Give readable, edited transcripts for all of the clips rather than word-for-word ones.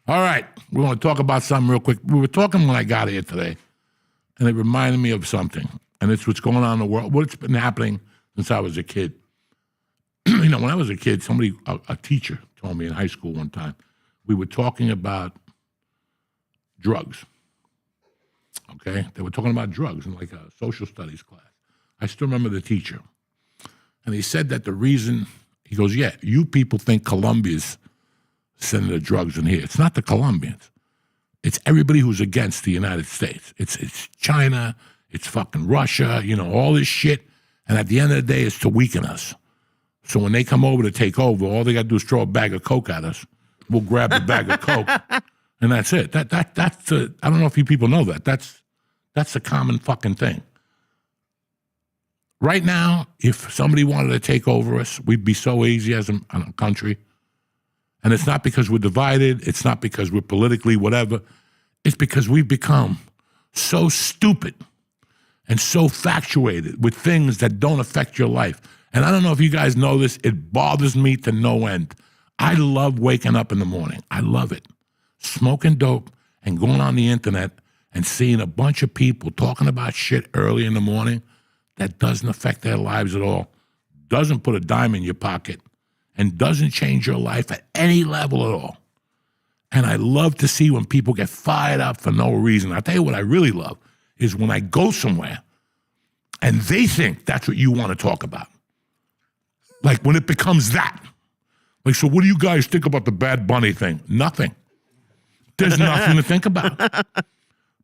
All right, we want to talk about something real quick. We were talking when I got here today, and it reminded me of something, and it's what's going on in the world, what's been happening since I was a kid. You know, when I was a kid, a teacher told me in high school one time, we were talking about drugs, okay? They were talking about drugs in like a social studies class. I still remember the teacher, and he said that the reason, he goes, yeah, you people think Colombia's sending the drugs in here. It's not the Colombians. It's everybody who's against the United States. It's China, it's fucking Russia, you know, all this shit. And at the end of the day, it's to weaken us. So when they come over to take over, all they got to do is throw a bag of Coke at us. We'll grab the bag of Coke, and that's it. That's I don't know if you people know that. That's a common fucking thing. Right now, if somebody wanted to take over us, we'd be so easy as a country. And it's not because we're divided. It's not because we're politically whatever. It's because we've become so stupid and so factuated with things that don't affect your life. And I don't know if you guys know this. It bothers me to no end. I love waking up in the morning. I love it. Smoking dope and going on the internet and seeing a bunch of people talking about shit early in the morning that doesn't affect their lives at all, doesn't put a dime in your pocket, and doesn't change your life at any level at all. And I love to see when people get fired up for no reason. I'll tell you what I really love is when I go somewhere and they think that's what you want to talk about. Like when it becomes that. Like, so what do you guys think about the Bad Bunny thing? Nothing. There's nothing to think about.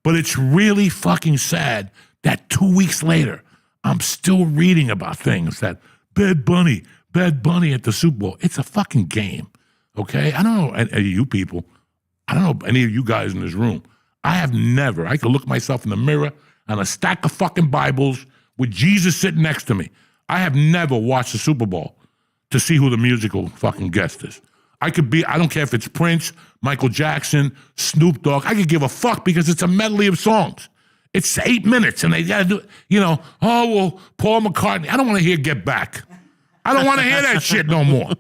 But it's really fucking sad that 2 weeks later, I'm still reading about things that Bad Bunny at the Super Bowl. It's a fucking game, okay? I don't know any of you people. I don't know any of you guys in this room. I could look myself in the mirror on a stack of fucking Bibles with Jesus sitting next to me. I have never watched the Super Bowl to see who the musical fucking guest is. I don't care if it's Prince, Michael Jackson, Snoop Dogg. I could give a fuck because it's a medley of songs. It's 8 minutes and they gotta do, Paul McCartney. I don't want to hear Get Back. I don't want to hear that shit no more.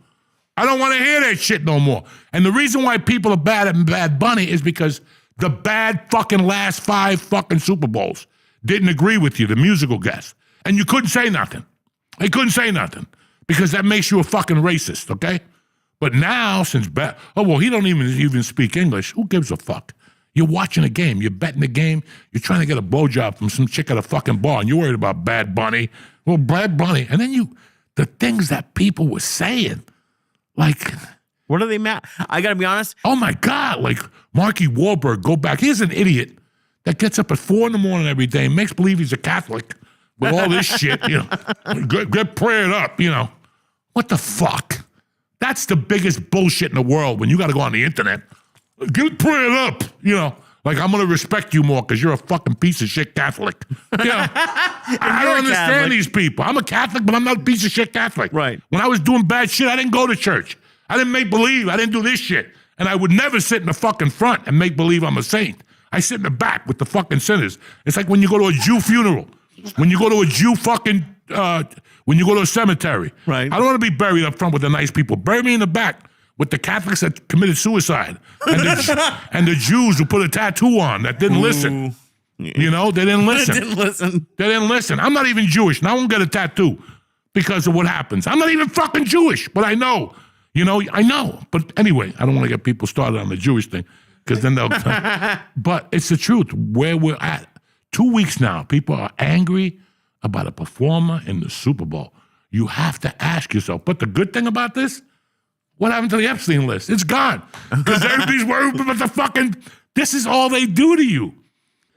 I don't want to hear that shit no more. And the reason why people are bad at Bad Bunny is because the bad fucking last 5 fucking Super Bowls didn't agree with you, the musical guest. And you couldn't say nothing. They couldn't say nothing because that makes you a fucking racist, okay? But now, since he don't even speak English, who gives a fuck? You're watching a game. You're betting the game. You're trying to get a blowjob from some chick at a fucking bar, and you're worried about Bad Bunny. Well, Bad Bunny. And then the things that people were saying, like... What are they mad? I got to be honest. Oh, my God. Like, Marky Wahlberg, go back. Here's an idiot that gets up at 4 a.m. every day and makes believe he's a Catholic with all this shit, Get prayed up, What the fuck? That's the biggest bullshit in the world when you got to go on the internet. Get prayed up, Like, I'm going to respect you more because you're a fucking piece of shit Catholic. I don't understand these people. I'm a Catholic, but I'm not a piece of shit Catholic. Right. When I was doing bad shit, I didn't go to church. I didn't make believe. I didn't do this shit. And I would never sit in the fucking front and make believe I'm a saint. I sit in the back with the fucking sinners. It's like when you go to a Jew funeral. When you go to a Jew fucking, when you go to a cemetery. Right. I don't want to be buried up front with the nice people. Bury me in the back with the Catholics that committed suicide and the Jews who put a tattoo on that didn't listen. They didn't listen. They didn't listen. I'm not even Jewish, and I won't get a tattoo because of what happens. I'm not even fucking Jewish, but I know. I know. But anyway, I don't want to get people started on the Jewish thing because then they'll... But it's the truth. Where we're at, 2 weeks now, people are angry about a performer in the Super Bowl. You have to ask yourself, but the good thing about this, what happened to the Epstein list? It's gone. Because everybody's worried about the fucking... This is all they do to you.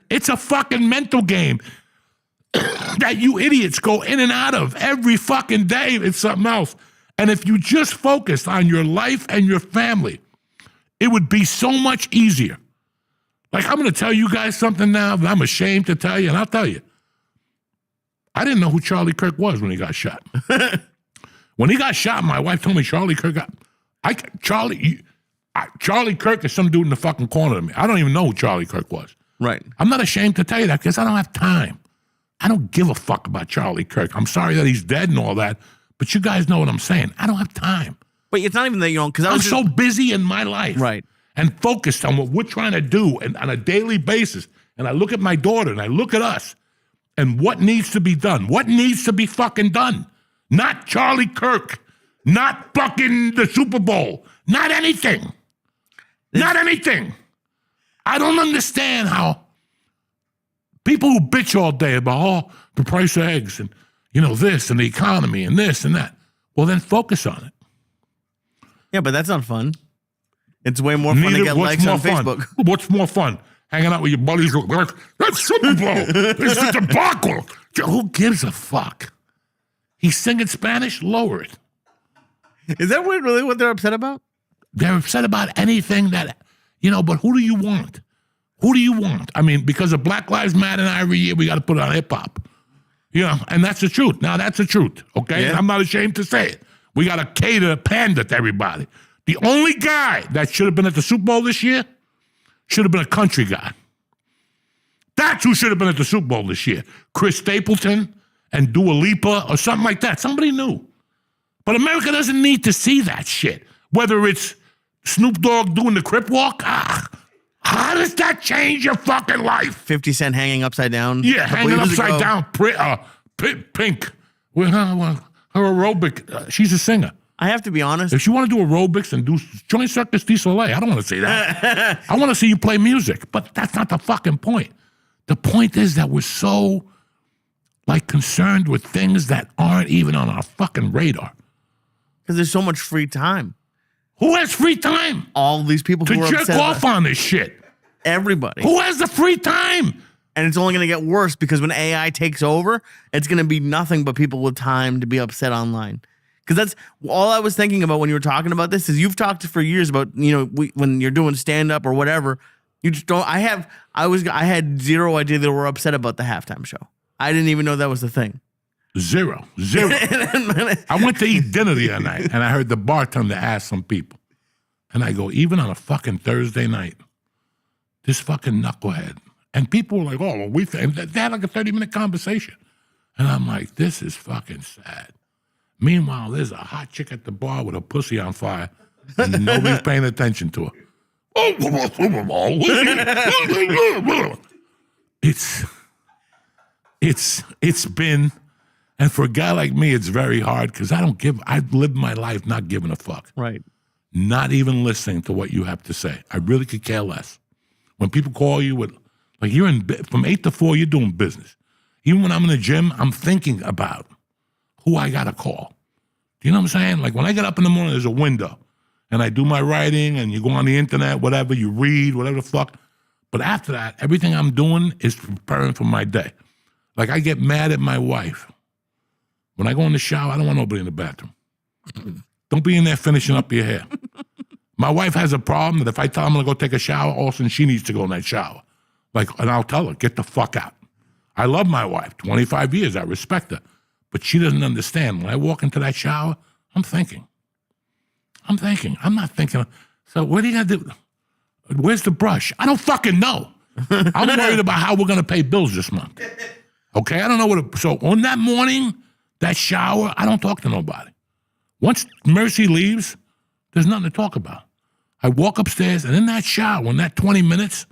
It's a fucking mental game that you idiots go in and out of every fucking day. It's something else. And if you just focused on your life and your family, it would be so much easier. Like, I'm going to tell you guys something now that I'm ashamed to tell you, and I'll tell you. I didn't know who Charlie Kirk was when he got shot. When he got shot, my wife told me Charlie Kirk got... Charlie Kirk is some dude in the fucking corner of me. I don't even know who Charlie Kirk was. Right. I'm not ashamed to tell you that because I don't have time. I don't give a fuck about Charlie Kirk. I'm sorry that he's dead and all that, but you guys know what I'm saying. I don't have time. But it's not even that you don't... I'm so busy in my life. Right. and focused on what we're trying to do and on a daily basis, and I look at my daughter and I look at us and what needs to be done, what needs to be fucking done, not Charlie Kirk, not fucking the Super Bowl, not anything. Not anything. I don't understand how people who bitch all day about, the price of eggs and, this and the economy and this and that, well, then focus on it. Yeah, but that's not fun. It's way more fun to get likes on Facebook. What's more fun? Hanging out with your buddies. That's Super Bowl. It's a debacle. Who gives a fuck? He's singing Spanish? Lower it. Is that really what they're upset about? They're upset about anything that, but who do you want? Who do you want? I mean, because of Black Lives Matter now every year, we got to put on hip-hop. And that's the truth. Now, that's the truth, okay? Yeah. And I'm not ashamed to say it. We got to cater, pander to everybody. The only guy that should have been at the Super Bowl this year should have been a country guy. That's who should have been at the Super Bowl this year. Chris Stapleton and Dua Lipa or something like that. Somebody new. But America doesn't need to see that shit. Whether it's Snoop Dogg doing the Crip Walk, how does that change your fucking life? 50 Cent hanging upside down. Yeah, hanging upside down. Pink. Her aerobic. She's a singer. I have to be honest. If you want to do aerobics and join Circus du Soleil, I don't want to see that. I want to see you play music. But that's not the fucking point. The point is that we're so concerned with things that aren't even on our fucking radar. Because there's so much free time. Who has free time? All these people who are to jerk off on this shit. Everybody. Who has the free time? And it's only going to get worse because when AI takes over, it's going to be nothing but people with time to be upset online. Because that's all I was thinking about when you were talking about this is you've talked for years about, when you're doing stand-up or whatever, you just don't, I had zero idea they were upset about the halftime show. I didn't even know that was the thing. Zero. I went to eat dinner the other night, and I heard the bartender ask some people. And I go, even on a fucking Thursday night, this fucking knucklehead. And people were like, oh, well, they had like a 30-minute conversation. And I'm like, this is fucking sad. Meanwhile, there's a hot chick at the bar with her pussy on fire, and nobody's paying attention to her. It's been... And for a guy like me, it's very hard because I've lived my life not giving a fuck. Right. Not even listening to what you have to say. I really could care less. When people call you with, you're from 8 to 4, you're doing business. Even when I'm in the gym, I'm thinking about who I got to call. Do you know what I'm saying? When I get up in the morning, there's a window and I do my writing and you go on the internet, whatever, you read, whatever the fuck. But after that, everything I'm doing is preparing for my day. I get mad at my wife. When I go in the shower, I don't want nobody in the bathroom. Don't be in there finishing up your hair. My wife has a problem that if I tell her I'm going to go take a shower, all of a sudden she needs to go in that shower. And I'll tell her, get the fuck out. I love my wife, 25 years, I respect her. But she doesn't understand. When I walk into that shower, I'm thinking. I'm not thinking, so what are you going to do? Where's the brush? I don't fucking know. I'm worried about how we're going to pay bills this month. Okay, I don't know so on that morning, that shower, I don't talk to nobody. Once Mercy leaves, there's nothing to talk about. I walk upstairs, and in that shower, in that 20 minutes,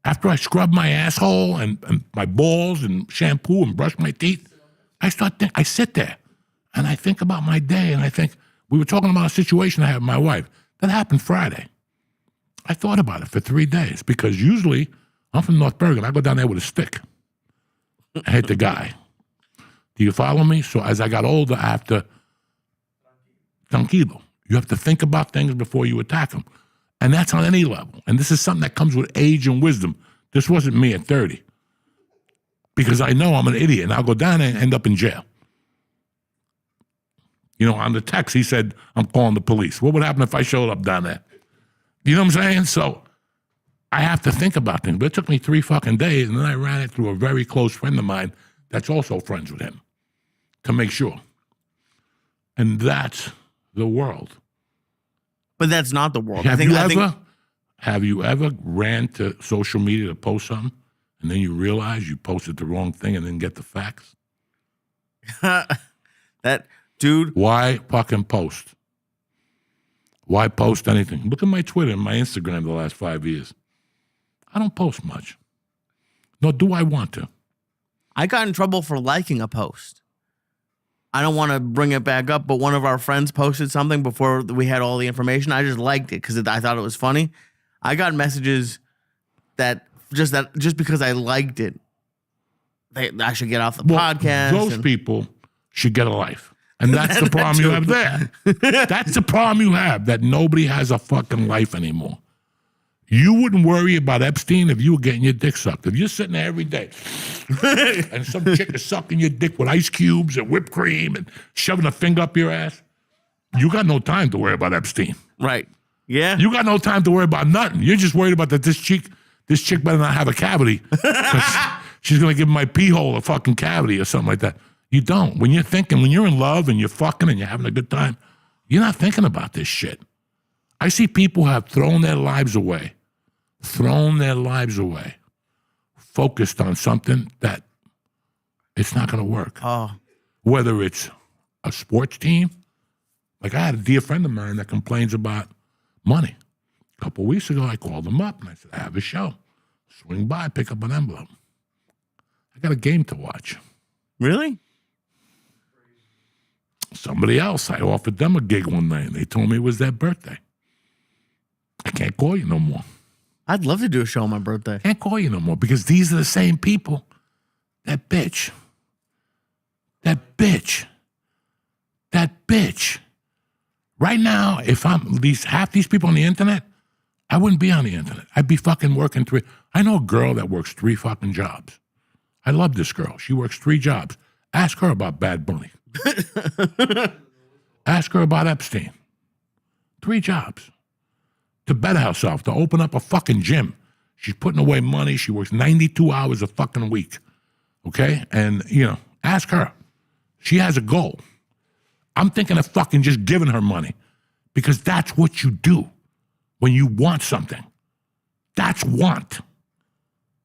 after I scrub my asshole and my balls and shampoo and brush my teeth, I sit there, and I think about my day, and I think, we were talking about a situation I had with my wife. That happened Friday. I thought about it for 3 days, because usually, I'm from North Bergen, I go down there with a stick. I hit the guy. Do you follow me? So as I got older, after tranquilo, you have to think about things before you attack them. And that's on any level. And this is something that comes with age and wisdom. This wasn't me at 30. Because I know I'm an idiot, and I'll go down there and end up in jail. On the text, he said, I'm calling the police. What would happen if I showed up down there? You know what I'm saying? So I have to think about things. But it took me 3 fucking days, and then I ran it through a very close friend of mine that's also friends with him, to make sure. And that's the world. But that's not the world. Have you ever ran to social media to post something, and then you realize you posted the wrong thing and then get the facts? Dude. Why fucking post? Why post anything? Look at my Twitter and my Instagram the last 5 years. I don't post much. Nor do I want to. I got in trouble for liking a post. I don't want to bring it back up, but one of our friends posted something before we had all the information. I just liked it because I thought it was funny. I got messages that just because I liked it, I should get off the podcast. Those people should get a life. And that's the problem you have there. That's the problem you have, that nobody has a fucking life anymore. You wouldn't worry about Epstein if you were getting your dick sucked. If you're sitting there every day and some chick is sucking your dick with ice cubes and whipped cream and shoving a finger up your ass, you got no time to worry about Epstein. Right. Yeah. You got no time to worry about nothing. You're just worried about that this chick better not have a cavity. She's going to give my pee hole a fucking cavity or something like that. You don't. When you're in love and you're fucking and you're having a good time, you're not thinking about this shit. I see people who have thrown their lives away, focused on something that it's not going to work. Oh. Whether it's a sports team, like I had a dear friend of mine that complains about money. A couple of weeks ago, I called him up and I said, I have a show. Swing by, pick up an envelope. I got a game to watch. Really? Somebody else, I offered them a gig one night and they told me it was their birthday. I can't call you no more. I'd love to do a show on my birthday. Can't call you no more because these are the same people. That bitch. Right now, if I'm half these people on the internet, I wouldn't be on the internet. I'd be fucking working 3. I know a girl that works 3 fucking jobs. I love this girl. She works 3 jobs. Ask her about Bad Bunny. Ask her about Epstein. 3 jobs. To better herself, to open up a fucking gym. She's putting away money. She works 92 hours a fucking week. Okay? And, ask her. She has a goal. I'm thinking of fucking just giving her money because that's what you do when you want something. That's want.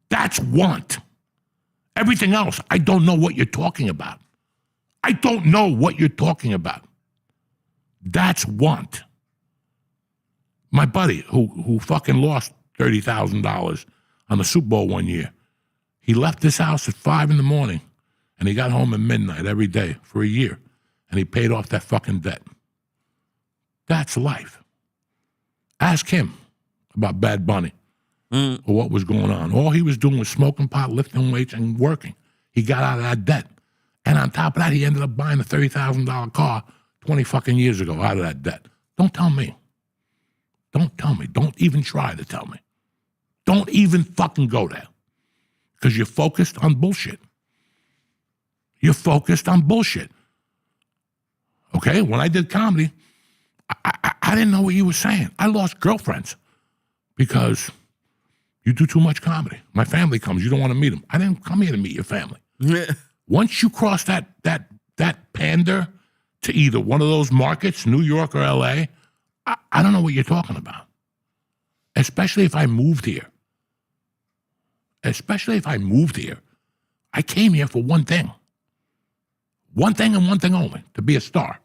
That's want. Everything else, I don't know what you're talking about. I don't know what you're talking about. That's want. My buddy who fucking lost $30,000 on the Super Bowl one year, he left his house at 5 a.m. and he got home at midnight every day for a year and he paid off that fucking debt. That's life. Ask him about Bad Bunny or what was going on. All he was doing was smoking pot, lifting weights, and working. He got out of that debt. And on top of that, he ended up buying a $30,000 car 20 fucking years ago out of that debt. Don't tell me. Don't tell me. Don't even try to tell me. Don't even fucking go there. Because you're focused on bullshit. You're focused on bullshit. Okay? When I did comedy, I didn't know what you were saying. I lost girlfriends because you do too much comedy. My family comes. You don't want to meet them. I didn't come here to meet your family. Once you cross that pander to either one of those markets, New York or LA, I don't know what you're talking about. Especially if I moved here. I came here for one thing. One thing and one thing only, to be a star.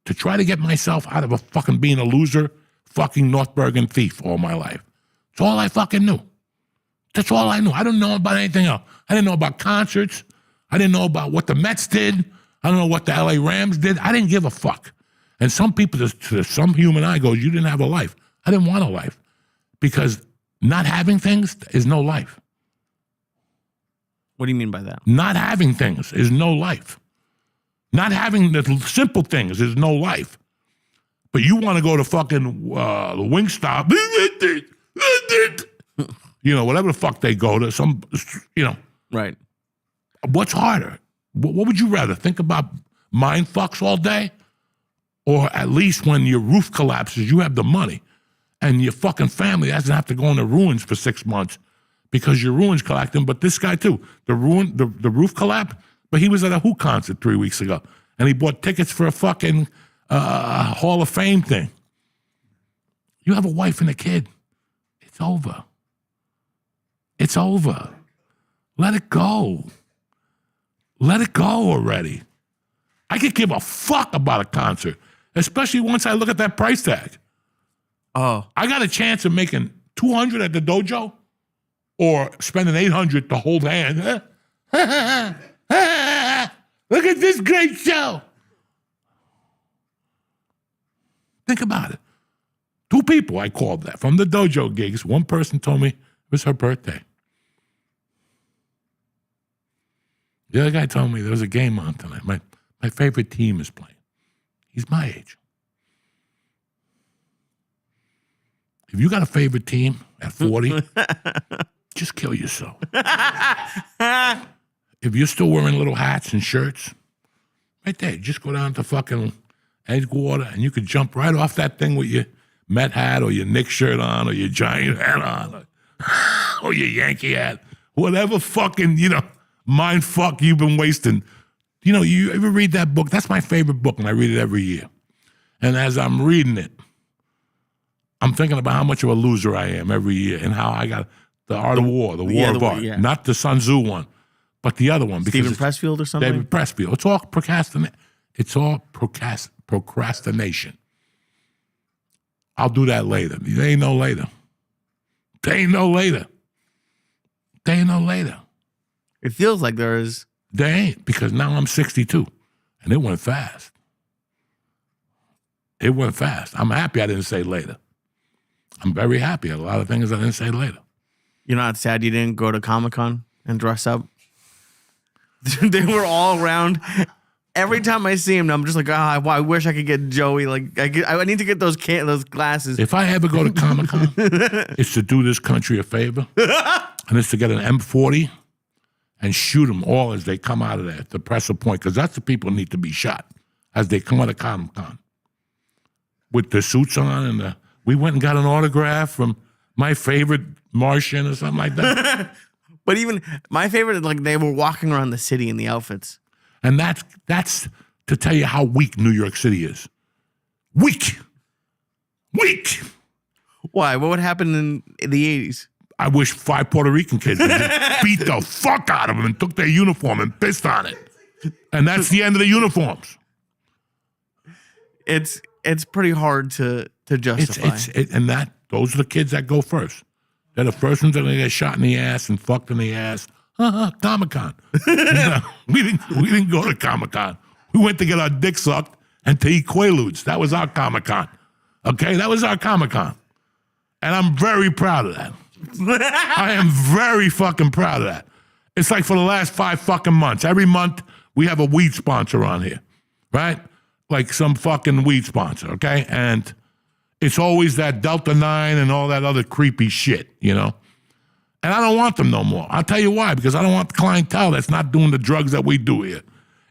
To try to get myself out of a fucking being a loser, fucking North Bergen thief all my life. That's all I fucking knew. That's all I knew. I didn't know about anything else. I didn't know about concerts. I didn't know about what the Mets did. I don't know what the LA Rams did. I didn't give a fuck. And some people, to some human eye, goes, you didn't have a life. I didn't want a life. Because not having things is no life. What do you mean by that? Not having things is no life. Not having the simple things is no life. But you want to go to fucking the Wingstop, whatever the fuck they go to, some. Right. What's harder? What would you rather? Think about mind fucks all day? Or at least when your roof collapses, you have the money and your fucking family doesn't have to go in the ruins for 6 months because your ruins collecting. But this guy too, the roof collapsed, but he was at a Who concert 3 weeks ago and he bought tickets for a fucking Hall of Fame thing. You have a wife and a kid. It's over. It's over. Let it go. Let it go already. I could give a fuck about a concert, especially once I look at that price tag. Oh. I got a chance of making 200 at the dojo or spending 800 to hold hands. Look at this great show. Think about it. 2 people I called that from the dojo gigs. One person told me it was her birthday. The other guy told me there was a game on tonight. My favorite team is playing. He's my age. If you got a favorite team at 40, just kill yourself. If you're still wearing little hats and shirts, right there, just go down to fucking Edgewater and you could jump right off that thing with your Met hat or your Knicks shirt on or your Giant hat on or your Yankee hat. Whatever fucking, mind fuck you've been wasting. You ever read that book? That's my favorite book and I read it every year. And as I'm reading it, I'm thinking about how much of a loser I am every year and how I got The Art of War, the War of Art. Yeah. Not the Sun Tzu one, but the other one. Stephen Pressfield or something? David Pressfield. It's all procrastination. I'll do that later. There ain't no later. It feels like there is. There ain't, because now I'm 62, and it went fast. I'm happy I didn't say later. I'm very happy. A lot of things I didn't say later. You're not sad you didn't go to Comic-Con and dress up? They were all around. Every time I see him, I'm just like, I wish I could get Joey. Like, I need to get those glasses. If I ever go to Comic-Con, it's to do this country a favor, and it's to get an M40 and shoot them all as they come out of there, to press a point, because that's the people who need to be shot as they come out of Comic-Con. With the suits on, and we went and got an autograph from my favorite Martian or something like that. But even my favorite, like, they were walking around the city in the outfits. And that's to tell you how weak New York City is. Weak. Why? What would happen in the 80s? I wish 5 Puerto Rican kids beat the fuck out of them and took their uniform and pissed on it. And that's the end of the uniforms. It's pretty hard to justify. Those are the kids that go first. They're the first ones that are going to get shot in the ass and fucked in the ass. Comic-Con. We didn't go to Comic-Con. We went to get our dick sucked and to eat Quaaludes. That was our Comic-Con. Okay? That was our Comic-Con. And I'm very proud of that. I am very fucking proud of that. It's like for the last 5 fucking months. Every month we have a weed sponsor on here. Right? Like some fucking weed sponsor, okay? And it's always that Delta 9 and all that other creepy shit, And I don't want them no more. I'll tell you why, because I don't want the clientele that's not doing the drugs that we do here.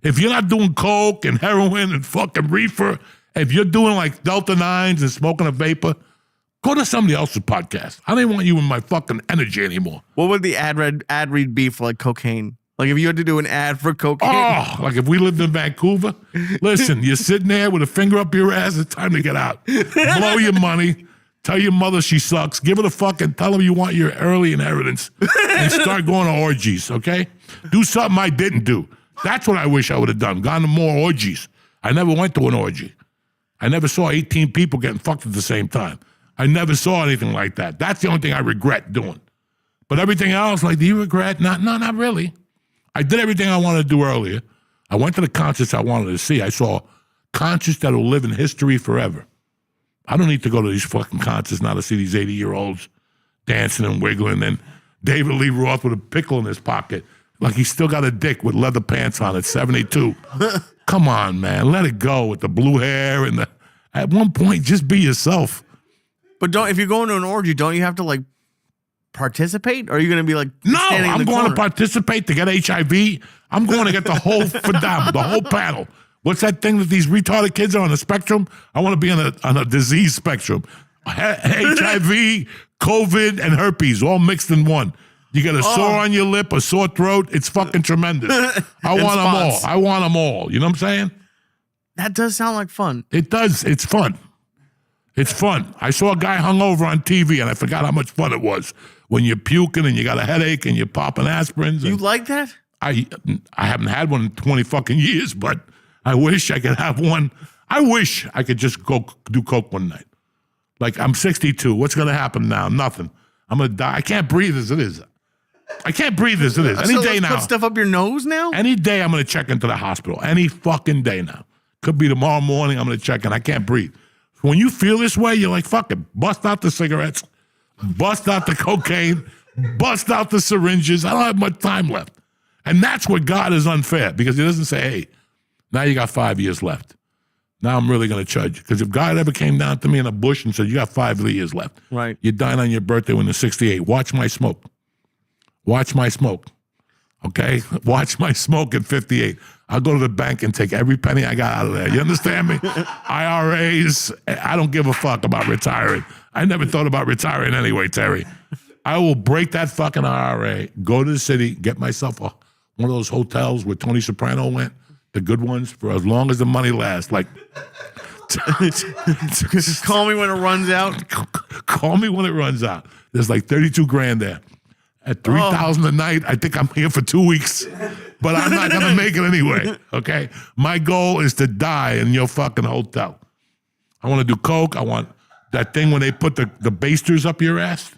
If you're not doing coke and heroin and fucking reefer, if you're doing like Delta 9s and smoking a vapor, go to somebody else's podcast. I don't even want you in my fucking energy anymore. What would the ad read be for like cocaine? Like if you had to do an ad for cocaine? Oh, like if we lived in Vancouver, listen, you're sitting there with a finger up your ass, it's time to get out. Blow your money. Tell your mother she sucks. Give her the fucking, tell her you want your early inheritance and start going to orgies, okay? Do something I didn't do. That's what I wish I would have done, gone to more orgies. I never went to an orgy. I never saw 18 people getting fucked at the same time. I never saw anything like that. That's the only thing I regret doing. But everything else, like, do you regret? No, not really. I did everything I wanted to do earlier. I went to the concerts I wanted to see. I saw concerts that will live in history forever. I don't need to go to these fucking concerts now to see these 80-year-olds dancing and wiggling and David Lee Roth with a pickle in his pocket like he's still got a dick with leather pants on at 72. Come on, man. Let it go with the blue hair and at one point, just be yourself. But if you're going to an orgy, don't you have to like participate? Or are you going to be like standing I'm in the going corner? to participate to get HIV. I'm going to get the whole the whole panel. What's that thing that these retarded kids are on the spectrum? I want to be on a disease spectrum. HIV, COVID, and herpes all mixed in one. You get a sore on your lip, a sore throat. It's fucking tremendous. I want them all. I want them all. You know what I'm saying? That does sound like fun. It does. It's fun. It's fun. I saw a guy hungover on TV, and I forgot how much fun it was when you're puking and you got a headache and you're popping aspirins. You like that? I haven't had one in 20 fucking years, but I wish I could have one. I wish I could just go do coke one night. Like, I'm 62. What's going to happen now? Nothing. I'm going to die. I can't breathe as it is. I can't breathe as it is. Any So day let's now. put stuff up your nose now? Any day I'm going to check into the hospital. Any fucking day now. Could be tomorrow morning I'm going to check in. I can't breathe. When you feel this way, you're like, fuck it. Bust out the cigarettes. Bust out the cocaine. Bust out the syringes. I don't have much time left. And that's what God is unfair, because he doesn't say, hey, now you got 5 years left. Now I'm really going to judge you. Because if God ever came down to me in a bush and said, you got 5 years left. Right. You're dying on your birthday when you're 68. Watch my smoke. Watch my smoke. Okay? Watch my smoke at 58. I'll go to the bank and take every penny I got out of there. You understand me? IRAs. I don't give a fuck about retiring. I never thought about retiring anyway, Terry. I will break that fucking IRA, go to the city, get myself one of those hotels where Tony Soprano went, the good ones, for as long as the money lasts. Like, Call me when it runs out. call me when it runs out. There's like 32 grand there. At $3,000 a night, I think I'm here for 2 weeks, but I'm not gonna make it anyway. Okay, my goal is to die in your fucking hotel. I want to do coke. I want that thing when they put the basters up your ass.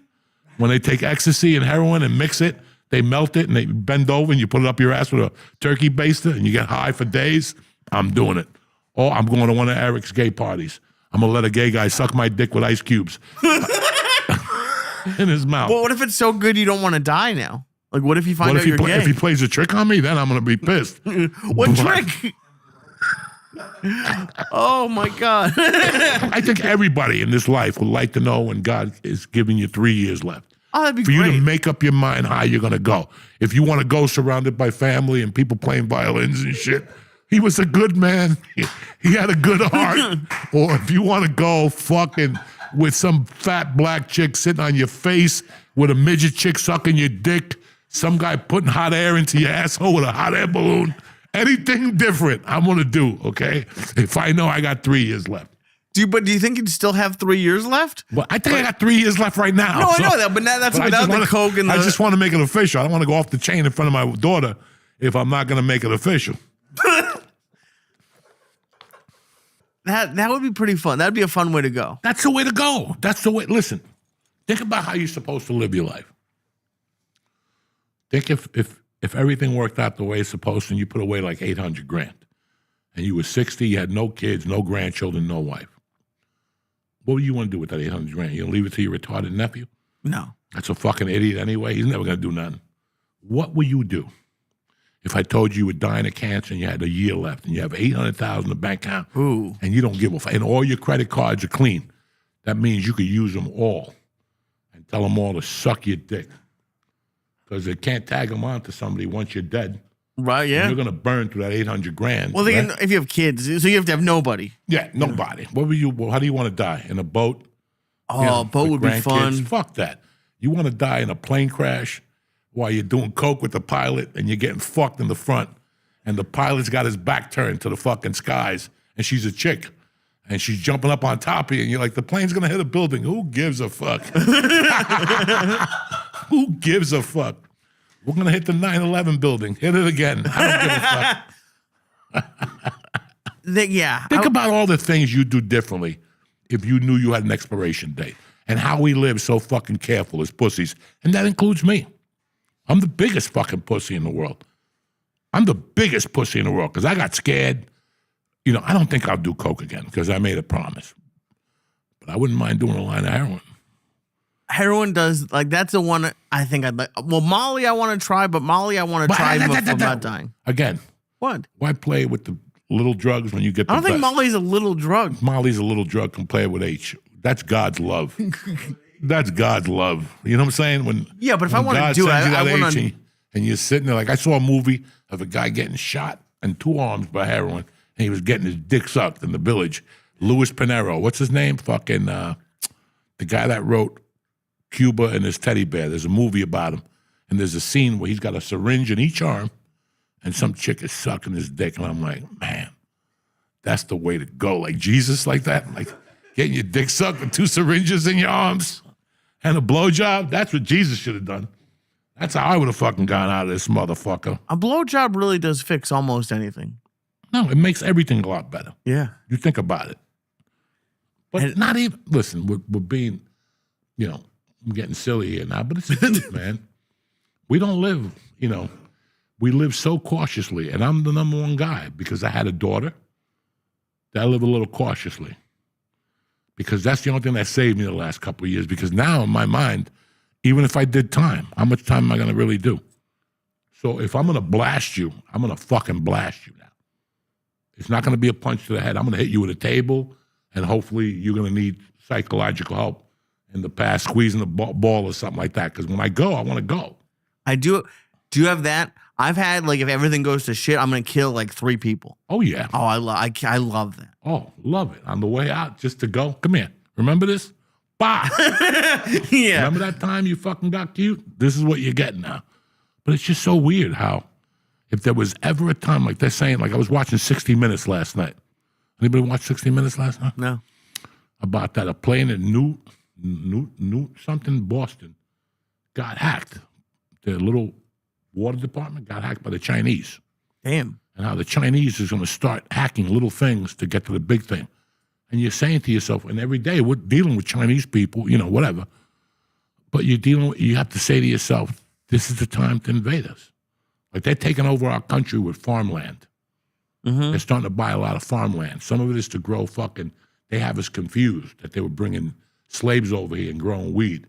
When they take ecstasy and heroin and mix it, they melt it and they bend over and you put it up your ass with a turkey baster and you get high for days. I'm doing it. Or I'm going to one of Eric's gay parties. I'm gonna let a gay guy suck my dick with ice cubes in his mouth. Well, what if it's so good you don't want to die now? Like, what if you find out you're gay? If he plays a trick on me, then I'm gonna be pissed. What trick? Oh my God. I think everybody in this life would like to know when God is giving you 3 years left. Oh, that'd be For great. you to make up your mind how you're gonna go. If you want to go surrounded by family and people playing violins and shit, he was a good man. He had a good heart. Or if you want to go fucking with some fat black chick sitting on your face with a midget chick sucking your dick, some guy putting hot air into your asshole with a hot air balloon, anything different, I'm gonna do, okay? If I know I got 3 years left. But do you think you'd still have 3 years left? Well, I think I got 3 years left right now. No, I know that, but that's I without just the wanna- coke and the... I just want to make it official. I don't want to go off the chain in front of my daughter if I'm not gonna make it official. That would be pretty fun. That'd be a fun way to go. That's the way to go. That's the way. Listen, think about how you're supposed to live your life. Think if everything worked out the way it's supposed to and you put away like 800 grand and you were 60, you had no kids, no grandchildren, no wife. What would you want to do with that 800 grand? You gonna leave it to your retarded nephew? No. That's a fucking idiot anyway. He's never gonna do nothing. What will you do if I told you were dying of cancer and you had a year left and you have $800,000 in the bank account Ooh. and you don't give a fuck and all your credit cards are clean? That means you could use them all and tell them all to suck your dick because they can't tag them on to somebody once you're dead. Right, yeah. You're gonna burn through that 800 grand. Well, right? if you have kids, so you have to have nobody. Yeah, nobody. What were you? How do you want to die? In a boat? Oh, You know, boat with would be grandkids? fun. Fuck that. You want to die in a plane crash while you're doing coke with the pilot and you're getting fucked in the front, and the pilot's got his back turned to the fucking skies, and she's a chick, and she's jumping up on top of you, and you're like, the plane's gonna hit a building. Who gives a fuck? Who gives a fuck? We're gonna hit the 9/11 building. Hit it again. I don't give a fuck. Yeah. Think about all the things you do differently if you knew you had an expiration date, and how we live so fucking careful as pussies, and that includes me. I'm the biggest fucking pussy in the world. I'm the biggest pussy in the world because I got scared. You know, I don't think I'll do coke again because I made a promise. But I wouldn't mind doing a line of heroin. Heroin does, like, that's the one I think I'd like. Well, Molly I want to try, but Molly I want to try if I'm not dying. Again, What? why play with the little drugs when you get the I don't think best? Molly's a little drug. Molly's a little drug compared with H. That's God's love. That's God's love. You know what I'm saying? When Yeah, but if I when want to God do it, sends you I that want H to. and you're sitting there, like I saw a movie of a guy getting shot in 2 arms by heroin, and he was getting his dick sucked in the village. Louis Pinero, what's his name? Fucking the guy that wrote Cuba and his teddy bear. There's a movie about him, and there's a scene where he's got a syringe in each arm, and some chick is sucking his dick, and I'm like, man, that's the way to go. Like Jesus, like that, like getting your dick sucked with 2 syringes in your arms and a blowjob. That's what Jesus should have done. That's how I would have fucking gone out of this motherfucker. A blowjob really does fix almost anything. No, it makes everything a lot better. Yeah. You think about it. But not even, listen, we're being, I'm getting silly here now, but it's the truth, man. We don't live, we live so cautiously. And I'm the number one guy because I had a daughter that I live a little cautiously. Because that's the only thing that saved me the last couple of years. Because now in my mind, even if I did time, how much time am I going to really do? So if I'm going to blast you, I'm going to fucking blast you now. It's not going to be a punch to the head. I'm going to hit you with a table, and hopefully you're going to need psychological help in the past, squeezing the ball or something like that. Because when I go, I want to go. I do. Do you have that? I've had, like, if everything goes to shit, I'm going to kill, like, 3 people. Oh, yeah. Oh, I love that. Oh, love it. On the way out, just to go. Come here. Remember this? Bah! Yeah. Remember that time you fucking got cute? This is what you're getting now. But it's just so weird how if there was ever a time, like they're saying, like I was watching 60 Minutes last night. Anybody watch 60 Minutes last night? No. About that. A plane in New something, Boston, got hacked. Their little water department got hacked by the Chinese. Damn. And how the Chinese is going to start hacking little things to get to the big thing. And you're saying to yourself, and every day we're dealing with Chinese people, whatever. But you have to say to yourself, this is the time to invade us. Like they're taking over our country with farmland. Mm-hmm. They're starting to buy a lot of farmland. Some of it is to grow they have us confused that they were bringing slaves over here and growing weed.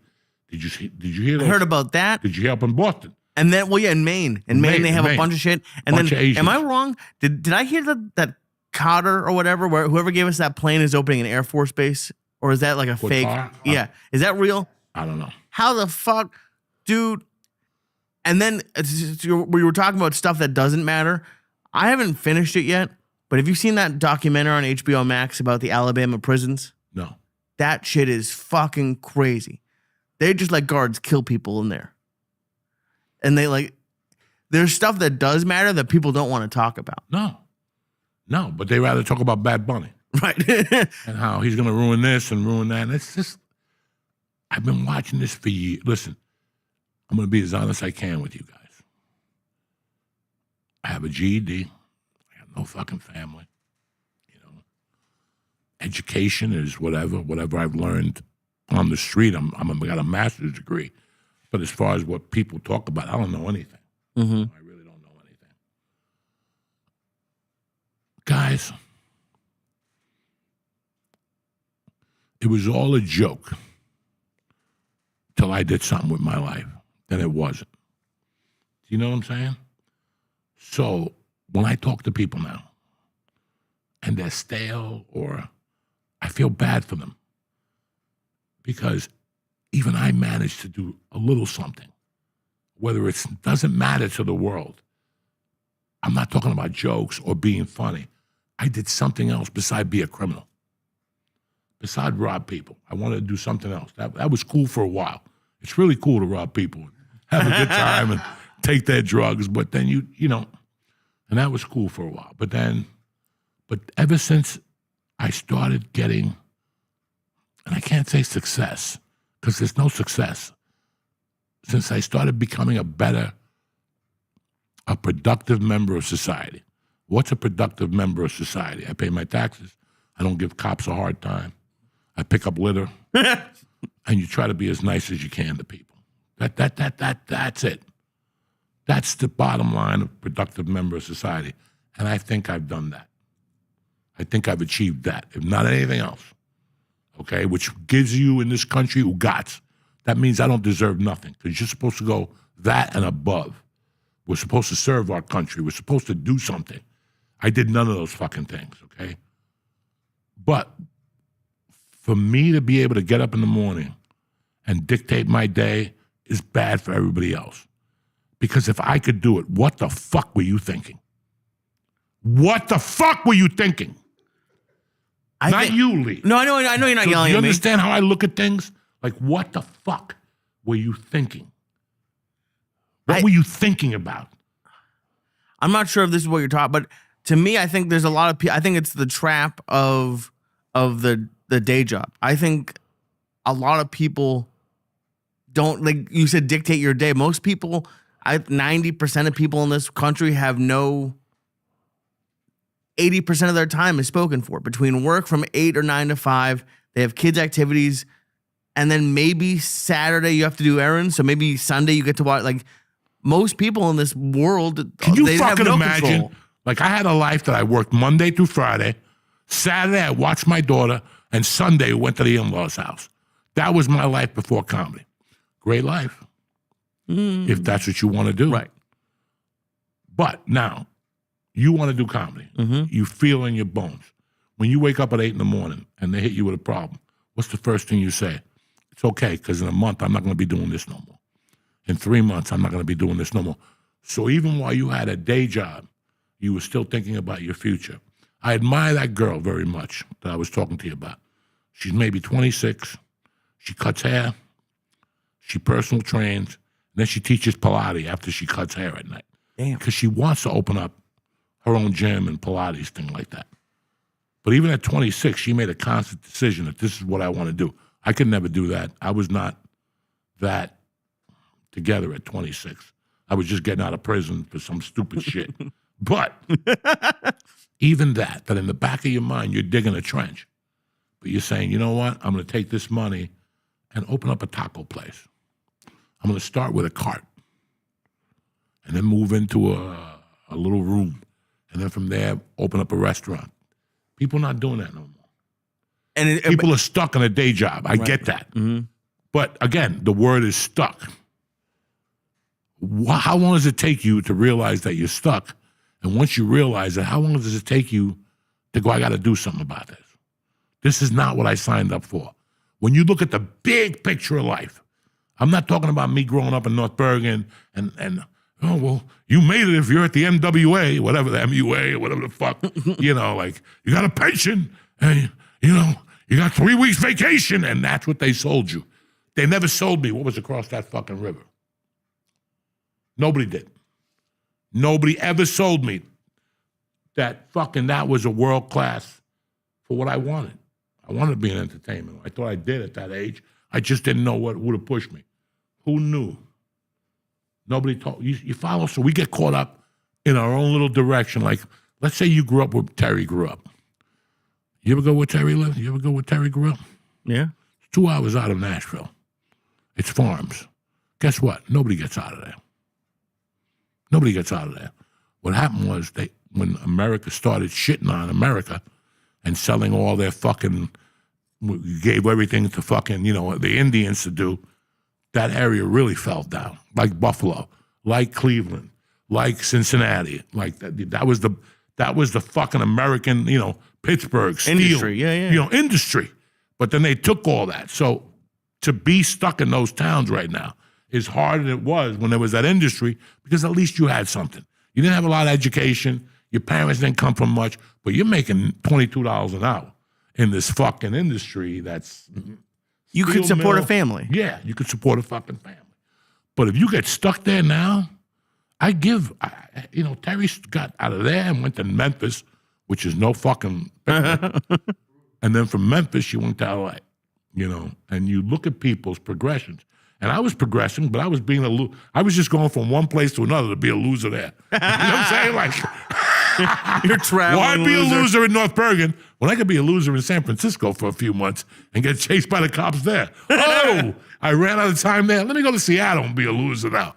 Did you hear that? I heard about that. Did you hear up in Boston? And then, in Maine. In Maine, they have a bunch of shit. And bunch then, of Asians. Am I wrong? Did I hear that Cotter or whatever, where whoever gave us that plane is opening an Air Force base? Or is that like a fake? Yeah. Is that real? I don't know. How the fuck, dude? And then we were talking about stuff that doesn't matter. I haven't finished it yet, but have you seen that documentary on HBO Max about the Alabama prisons? No. That shit is fucking crazy. They just let guards kill people in there. And there's stuff that does matter that people don't want to talk about. No, but they rather talk about Bad Bunny. Right. And how he's going to ruin this and ruin that. And it's just, I've been watching this for years. Listen, I'm going to be as honest as I can with you guys. I have a GED. I have no fucking family. Education is whatever I've learned on the street. I got a master's degree. But as far as what people talk about, I don't know anything. Mm-hmm. I really don't know anything. Guys, it was all a joke till I did something with my life. Then it wasn't. Do you know what I'm saying? So when I talk to people now and they're stale or I feel bad for them because even I managed to do a little something, whether it doesn't matter to the world. I'm not talking about jokes or being funny. I did something else besides be a criminal, besides rob people. I wanted to do something else. That was cool for a while. It's really cool to rob people, have a good time and take their drugs. But then and that was cool for a while. But ever since I started getting, and I can't say success, because there's no success. Since I started becoming a productive member of society. What's a productive member of society? I pay my taxes. I don't give cops a hard time. I pick up litter. And you try to be as nice as you can to people. That's it. That's the bottom line of productive member of society. And I think I've done that. I think I've achieved that, if not anything else. Okay, which gives you in this country ugats. That means I don't deserve nothing because you're supposed to go that and above. We're supposed to serve our country. We're supposed to do something. I did none of those fucking things, okay? But for me to be able to get up in the morning and dictate my day is bad for everybody else. Because if I could do it, what the fuck were you thinking? What the fuck were you thinking? Not you, Lee. No, I know you're not yelling at me. You understand how I look at things? Like, what the fuck were you thinking? What were you thinking about? I'm not sure if this is what you're talking, but to me, I think there's a lot of people. I think it's the trap of the day job. I think a lot of people don't, like you said, dictate your day. Most people, 90% of people in this country have 80% of their time is spoken for. Between work from 8 or 9 to 5, they have kids' activities, and then maybe Saturday you have to do errands. So maybe Sunday you get to watch. Like most people in this world, Can you they fucking have no imagine? control. Like I had a life that I worked Monday through Friday. Saturday I watched my daughter, and Sunday went to the in-laws' house. That was my life before comedy. Great life, if that's what you want to do. Right. But now, you want to do comedy. You feel in your bones. When you wake up at 8 in the morning and they hit you with a problem, what's the first thing you say? It's okay, because in a month, I'm not going to be doing this no more. In 3 months, I'm not going to be doing this no more. So even while you had a day job, you were still thinking about your future. I admire that girl very much that I was talking to you about. She's maybe 26. She cuts hair. She personal trains. And then she teaches Pilates after she cuts hair at night. Damn. Because she wants to open up her own gym and Pilates, thing like that. But even at 26, she made a conscious decision that this is what I want to do. I could never do that. I was not that together at 26. I was just getting out of prison for some stupid shit. But even that in the back of your mind, you're digging a trench. But you're saying, you know what? I'm going to take this money and open up a taco place. I'm going to start with a cart and then move into a little room. And then from there, open up a restaurant. People not doing that no more. And People are stuck in a day job. I get that. But again, the word is stuck. How long does it take you to realize that you're stuck? And once you realize that, how long does it take you to go, I got to do something about this? This is not what I signed up for. When you look at the big picture of life, I'm not talking about me growing up in North Bergen and oh, well, you made it if you're at the MWA, whatever the MUA, or whatever the fuck, like you got a pension and, you got 3 weeks vacation, and that's what they sold you. They never sold me what was across that fucking river. Nobody did. Nobody ever sold me that was a world class for what I wanted. I wanted to be in entertainment. I thought I did at that age. I just didn't know what would have pushed me. Who knew? Nobody told you follow, so we get caught up in our own little direction. Like, let's say you grew up where Terry grew up. You ever go where Terry lived? You ever go where Terry grew up? Yeah. 2 hours out of Nashville. It's farms. Guess what? Nobody gets out of there. Nobody gets out of there. What happened was when America started shitting on America and selling all their fucking, gave everything to fucking, the Indians to do, that area really fell down, like Buffalo, like Cleveland, like Cincinnati, like that was the fucking American, Pittsburgh steel, Industry, yeah. Industry. But then they took all that. So to be stuck in those towns right now is harder than it was when there was that industry, because at least you had something. You didn't have a lot of education. Your parents didn't come from much, but you're making $22 an hour in this fucking industry that's You could support a family. Yeah, you could support a fucking family. But if you get stuck there now, Terry got out of there and went to Memphis, which is no fucking picnic. And then from Memphis, she went to LA, and you look at people's progressions. And I was progressing, but I was I was just going from one place to another to be a loser there. You know what I'm saying? Like, you're traveling. Why be a loser in North Bergen when I could be a loser in San Francisco for a few months and get chased by the cops there? Oh, I ran out of time there. Let me go to Seattle and be a loser now.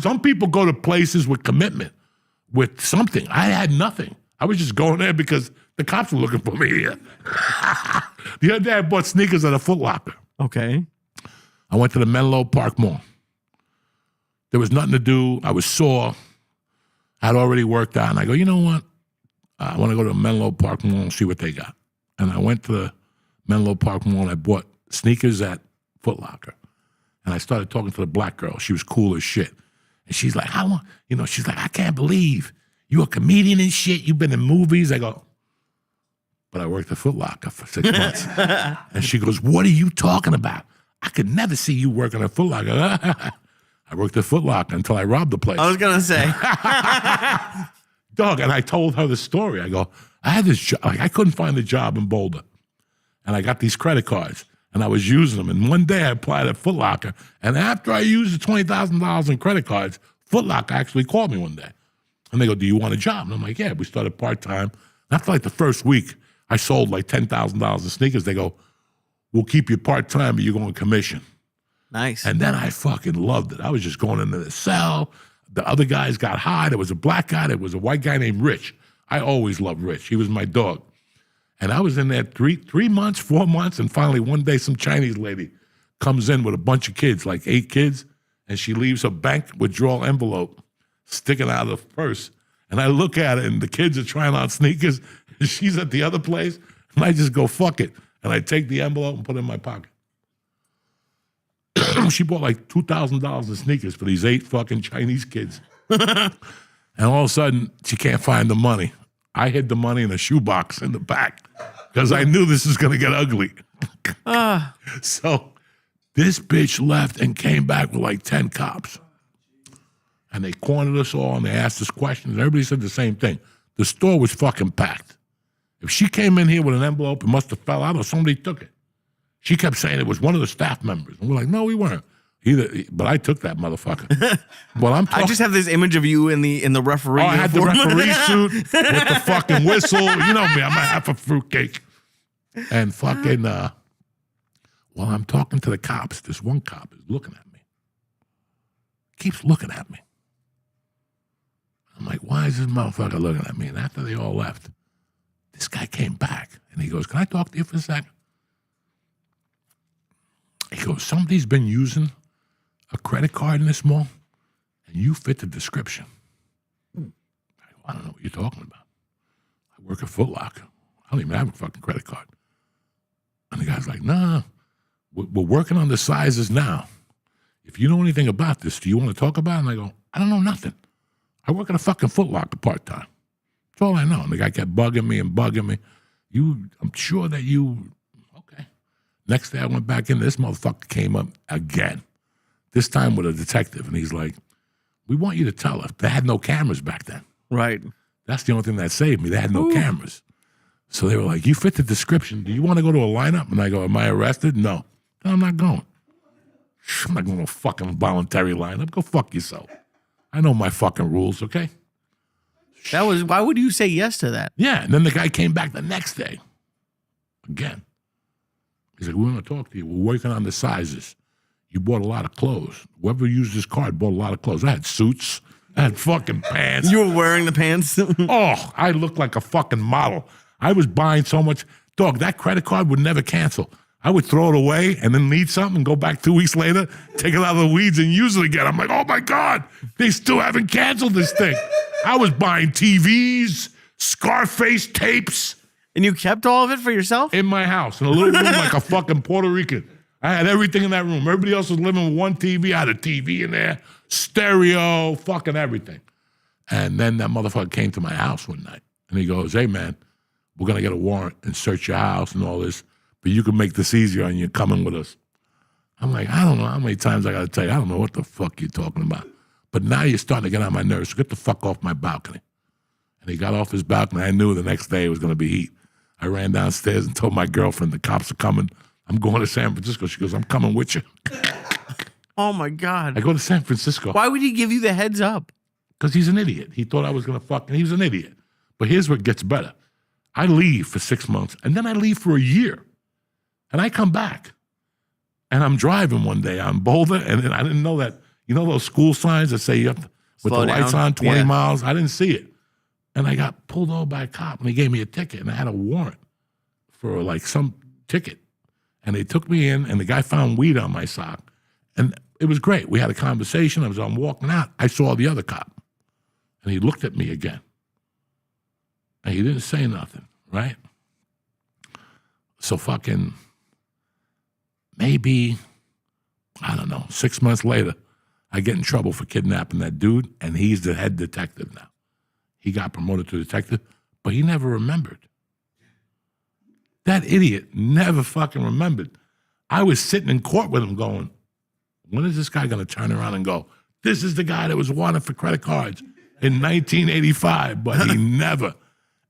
Some people go to places with commitment, with something. I had nothing. I was just going there because the cops were looking for me here. The other day I bought sneakers at a Foot Locker. Okay. I went to the Menlo Park Mall. There was nothing to do. I was sore. I'd already worked out. And I go, you know what? I want to go to the Menlo Park Mall and see what they got. And I went to the Menlo Park Mall and I bought sneakers at Foot Locker. And I started talking to the black girl. She was cool as shit. And she's like, she's like, I can't believe you a comedian and shit. You've been in movies. I go, but I worked at Foot Locker for 6 months. And she goes, what are you talking about? I could never see you working at Foot Locker. I worked at Foot Locker until I robbed the place. I was going to say. Dog, and I told her the story. I go, I had this job. I couldn't find a job in Boulder. And I got these credit cards, and I was using them. And one day I applied at Foot Locker, and after I used the $20,000 in credit cards, Foot Locker actually called me one day. And they go, do you want a job? And I'm like, yeah. We started part-time. After like the first week, I sold like $10,000 of sneakers. They go, we'll keep you part-time, but you're going commission. Nice. And then I fucking loved it. I was just going into the cell. The other guys got high. There was a black guy. There was a white guy named Rich. I always loved Rich. He was my dog. And I was in there 3 months, 4 months, and finally one day some Chinese lady comes in with a bunch of kids, like 8 kids, and she leaves her bank withdrawal envelope sticking out of the purse. And I look at it, and the kids are trying on sneakers, and she's at the other place, and I just go, fuck it. And I take the envelope and put it in my pocket. She bought like $2,000 in sneakers for these 8 fucking Chinese kids. And all of a sudden, she can't find the money. I hid the money in a shoebox in the back because I knew this was going to get ugly. So this bitch left and came back with like 10 cops. And they cornered us all and they asked us questions. Everybody said the same thing. The store was fucking packed. If she came in here with an envelope, it must have fell out or somebody took it. She kept saying it was one of the staff members. And we're like, no, we weren't. But I took that motherfucker. Well, I just have this image of you in the referee. Oh, I had the uniform. referee suit with the fucking whistle. You know me, I'm a half a fruitcake. And fucking, while I'm talking to the cops, this one cop is looking at me. Keeps looking at me. I'm like, why is this motherfucker looking at me? And after they all left, this guy came back. And he goes, can I talk to you for a second? He goes, somebody's been using a credit card in this mall, and you fit the description. I go, I don't know what you're talking about. I work at Foot Locker. I don't even have a fucking credit card. And the guy's like, nah, we're working on the sizes now. If you know anything about this, do you want to talk about it? And I go, I don't know nothing. I work at a fucking Foot Locker part-time. That's all I know. And the guy kept bugging me. I'm sure that you, okay. Next day I went back in. This motherfucker came up again. This time with a detective. And he's like, we want you to tell us. They had no cameras back then. Right. That's the only thing that saved me. They had no cameras. So they were like, you fit the description. Do you want to go to a lineup? And I go, am I arrested? No, I'm not going. I'm not going to a fucking voluntary lineup. Go fuck yourself. I know my fucking rules, okay? Why would you say yes to that? Yeah, and then the guy came back the next day. Again. He's like, we want to talk to you. We're working on the sizes. You bought a lot of clothes. Whoever used this card bought a lot of clothes. I had suits. I had fucking pants. You were wearing the pants? Oh, I looked like a fucking model. I was buying so much. Dog, that credit card would never cancel. I would throw it away and then need something and go back 2 weeks later, take it out of the weeds and use it again. I'm like, oh my God, they still haven't canceled this thing. I was buying TVs, Scarface tapes. And you kept all of it for yourself? In my house, in a little room like a fucking Puerto Rican. I had everything in that room. Everybody else was living with one TV. I had a TV in there, stereo, fucking everything. And then that motherfucker came to my house one night. And he goes, hey, man, we're going to get a warrant and search your house and all this, but you can make this easier and you're coming with us. I'm like, I don't know how many times I got to tell you. I don't know what the fuck you're talking about. But now you're starting to get on my nerves. So get the fuck off my balcony. And he got off his balcony. I knew the next day it was going to be heat. I ran downstairs and told my girlfriend the cops are coming. I'm going to San Francisco. She goes, I'm coming with you. Oh, my God. I go to San Francisco. Why would he give you the heads up? Because he's an idiot. He thought I was going to fucking, he was an idiot. But here's what gets better. I leave for 6 months, and then I leave for a year. And I come back. And I'm driving one day on Boulder, and I didn't know that, you know those school signs that say you have to, with Slow the lights down. on, 20 Yeah. miles? I didn't see it. And I got pulled over by a cop, and he gave me a ticket, and I had a warrant for like some ticket. And they took me in, and the guy found weed on my sock. And it was great. We had a conversation. I was walking out. I saw the other cop. And he looked at me again. And he didn't say nothing, right? So fucking maybe, I don't know, 6 months later, I get in trouble for kidnapping that dude, and he's the head detective now. He got promoted to detective, but he never remembered. That idiot never fucking remembered. I was sitting in court with him going, when is this guy going to turn around and go, this is the guy that was wanted for credit cards in 1985, but he never.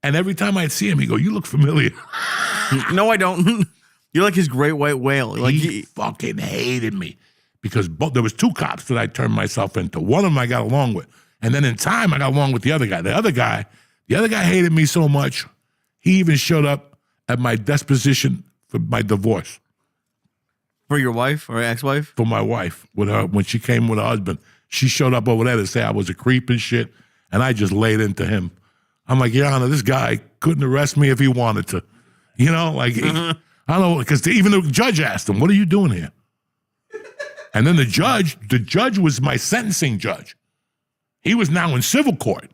And every time I'd see him, he'd go, you look familiar. No, I don't. You're like his great white whale. Like He fucking hated me because there was 2 cops that I turned myself into. One of them I got along with. And then in time, I got along with the other guy. The other guy hated me so much, he even showed up at my disposition for my divorce. For your wife or ex-wife? For my wife, with her when she came with her husband. She showed up over there to say I was a creep and shit, and I just laid into him. I'm like, Your Honor, this guy couldn't arrest me if he wanted to. You know, like, I don't know, because even the judge asked him, what are you doing here? And then the judge was my sentencing judge. He was now in civil court.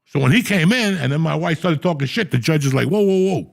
So when he came in, and then my wife started talking shit, the judge is like, whoa, whoa, whoa.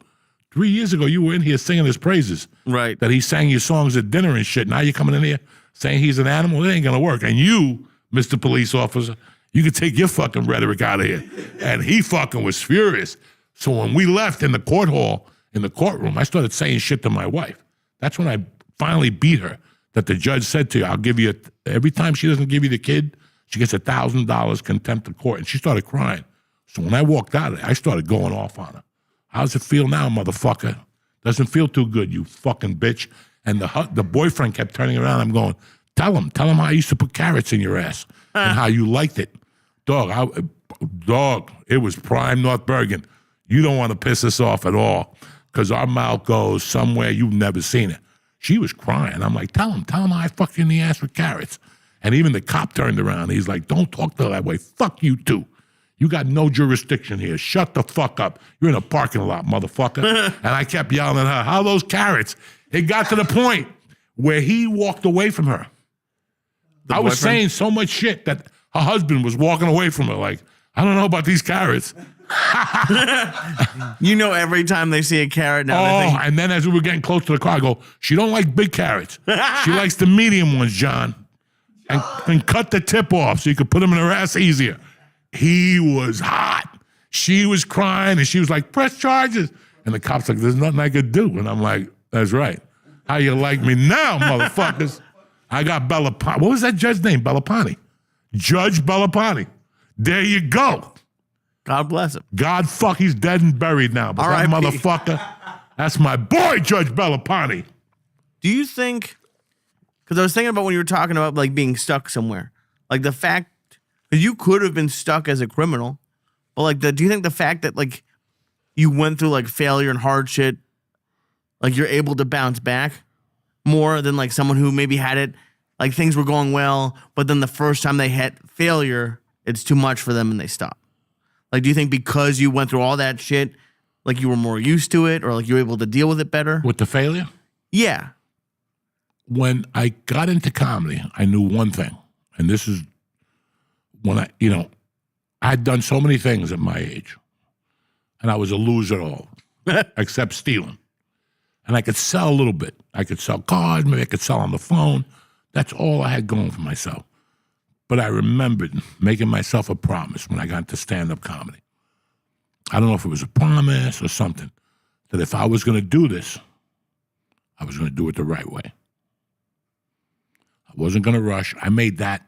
3 years ago, you were in here singing his praises. Right. That he sang your songs at dinner and shit. Now you're coming in here saying he's an animal? It ain't going to work. And you, Mr. Police Officer, you could take your fucking rhetoric out of here. And he fucking was furious. So when we left in the court hall, in the courtroom, I started saying shit to my wife. That's when I finally beat her. That the judge said to you, I'll give you, every time she doesn't give you the kid, she gets $1,000 contempt of court. And she started crying. So when I walked out of there, I started going off on her. How's it feel now, motherfucker? Doesn't feel too good, you fucking bitch. And the boyfriend kept turning around. I'm going, tell him how I used to put carrots in your ass and how you liked it. Dog, it was prime North Bergen. You don't want to piss us off at all because our mouth goes somewhere you've never seen it. She was crying. I'm like, tell him how I fucked you in the ass with carrots. And even the cop turned around. He's like, don't talk to her that way. Fuck you too. You got no jurisdiction here. Shut the fuck up. You're in a parking lot, motherfucker. And I kept yelling at her, how those carrots? It got to the point where he walked away from her. I was saying so much shit that her husband was walking away from her like, I don't know about these carrots. You know, every time they see a carrot now. Oh, and then as we were getting close to the car, I go, she don't like big carrots. She likes the medium ones, John. And cut the tip off so you could put them in her ass easier. He was hot. She was crying, and she was like, press charges. And the cop's like, there's nothing I could do. And I'm like, that's right. How you like me now, motherfuckers? I got Bellapani. What was that judge's name? Bellapani. Judge Bellapani. There you go. God bless him. God fuck, he's dead and buried now. But that motherfucker, that's my boy, Judge Bellapani. Do you think, because I was thinking about when you were talking about like being stuck somewhere, like the fact, because you could have been stuck as a criminal, but like, do you think the fact that like you went through like failure and hardship, like you're able to bounce back more than like someone who maybe had it, like things were going well, but then the first time they hit failure, it's too much for them and they stop? Like, do you think because you went through all that shit, like you were more used to it or like you were able to deal with it better? With the failure? Yeah. When I got into comedy, I knew one thing, and this is when I had done so many things at my age, and I was a loser at all, except stealing. And I could sell a little bit. I could sell cards, maybe I could sell on the phone. That's all I had going for myself. But I remembered making myself a promise when I got into stand-up comedy. I don't know if it was a promise or something, that if I was going to do this, I was going to do it the right way. I wasn't going to rush. I made that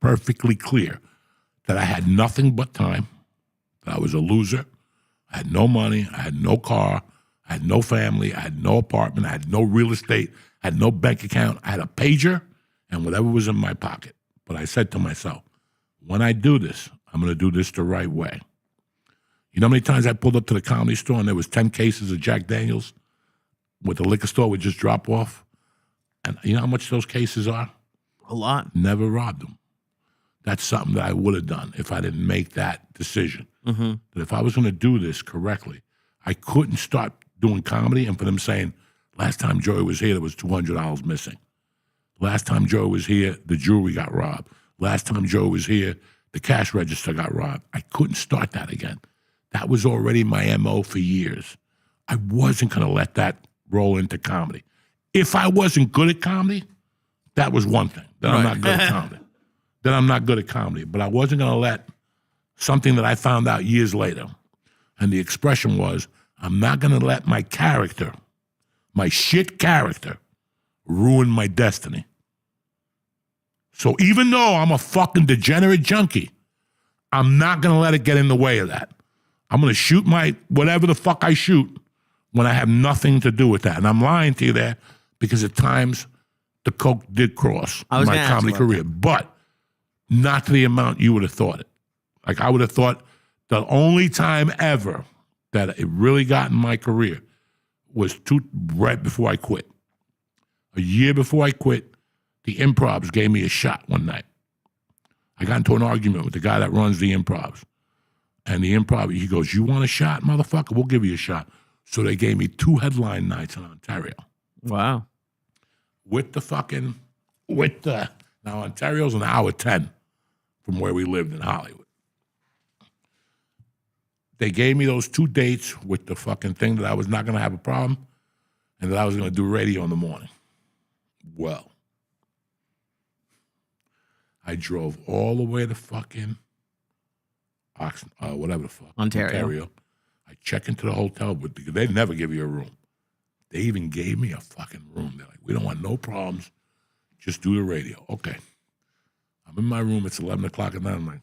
perfectly clear, that I had nothing but time, that I was a loser, I had no money, I had no car, I had no family, I had no apartment, I had no real estate, I had no bank account, I had a pager and whatever was in my pocket. But I said to myself, when I do this, I'm going to do this the right way. You know how many times I pulled up to the Comedy Store and there was 10 cases of Jack Daniels with the liquor store would just drop off? And you know how much those cases are? A lot. Never robbed them. That's something that I would have done if I didn't make that decision. Mm-hmm. That if I was going to do this correctly, I couldn't start doing comedy and for them saying, last time Joey was here, there was $200 missing. Last time Joey was here, the jewelry got robbed. Last time Joey was here, the cash register got robbed. I couldn't start that again. That was already my MO for years. I wasn't going to let that roll into comedy. If I wasn't good at comedy, that was one thing, that I'm not good at comedy. That I'm not good at comedy. But I wasn't going to let something that I found out years later, and the expression was, I'm not going to let my character, my shit character, ruin my destiny. So even though I'm a fucking degenerate junkie, I'm not going to let it get in the way of that. I'm going to shoot my whatever the fuck I shoot when I have nothing to do with that. And I'm lying to you there because at times the coke did cross my comedy career, but not to the amount you would have thought it. Like I would have thought the only time ever that it really got in my career was right before I quit. A year before I quit, the Improvs gave me a shot one night. I got into an argument with the guy that runs the Improvs. And the Improv, he goes, "You want a shot, motherfucker? We'll give you a shot." So they gave me 2 headline nights in Ontario. Wow. Now Ontario's an hour 10 from where we lived in Hollywood. They gave me those 2 dates with the fucking thing that I was not going to have a problem and that I was going to do radio in the morning. Well, I drove all the way to fucking whatever the fuck. Ontario. I check into the hotel, because they never give you a room. They even gave me a fucking room. They're like, "We don't want no problems. Just do the radio." Okay. I'm in my room. It's 11 o'clock at night. I'm like,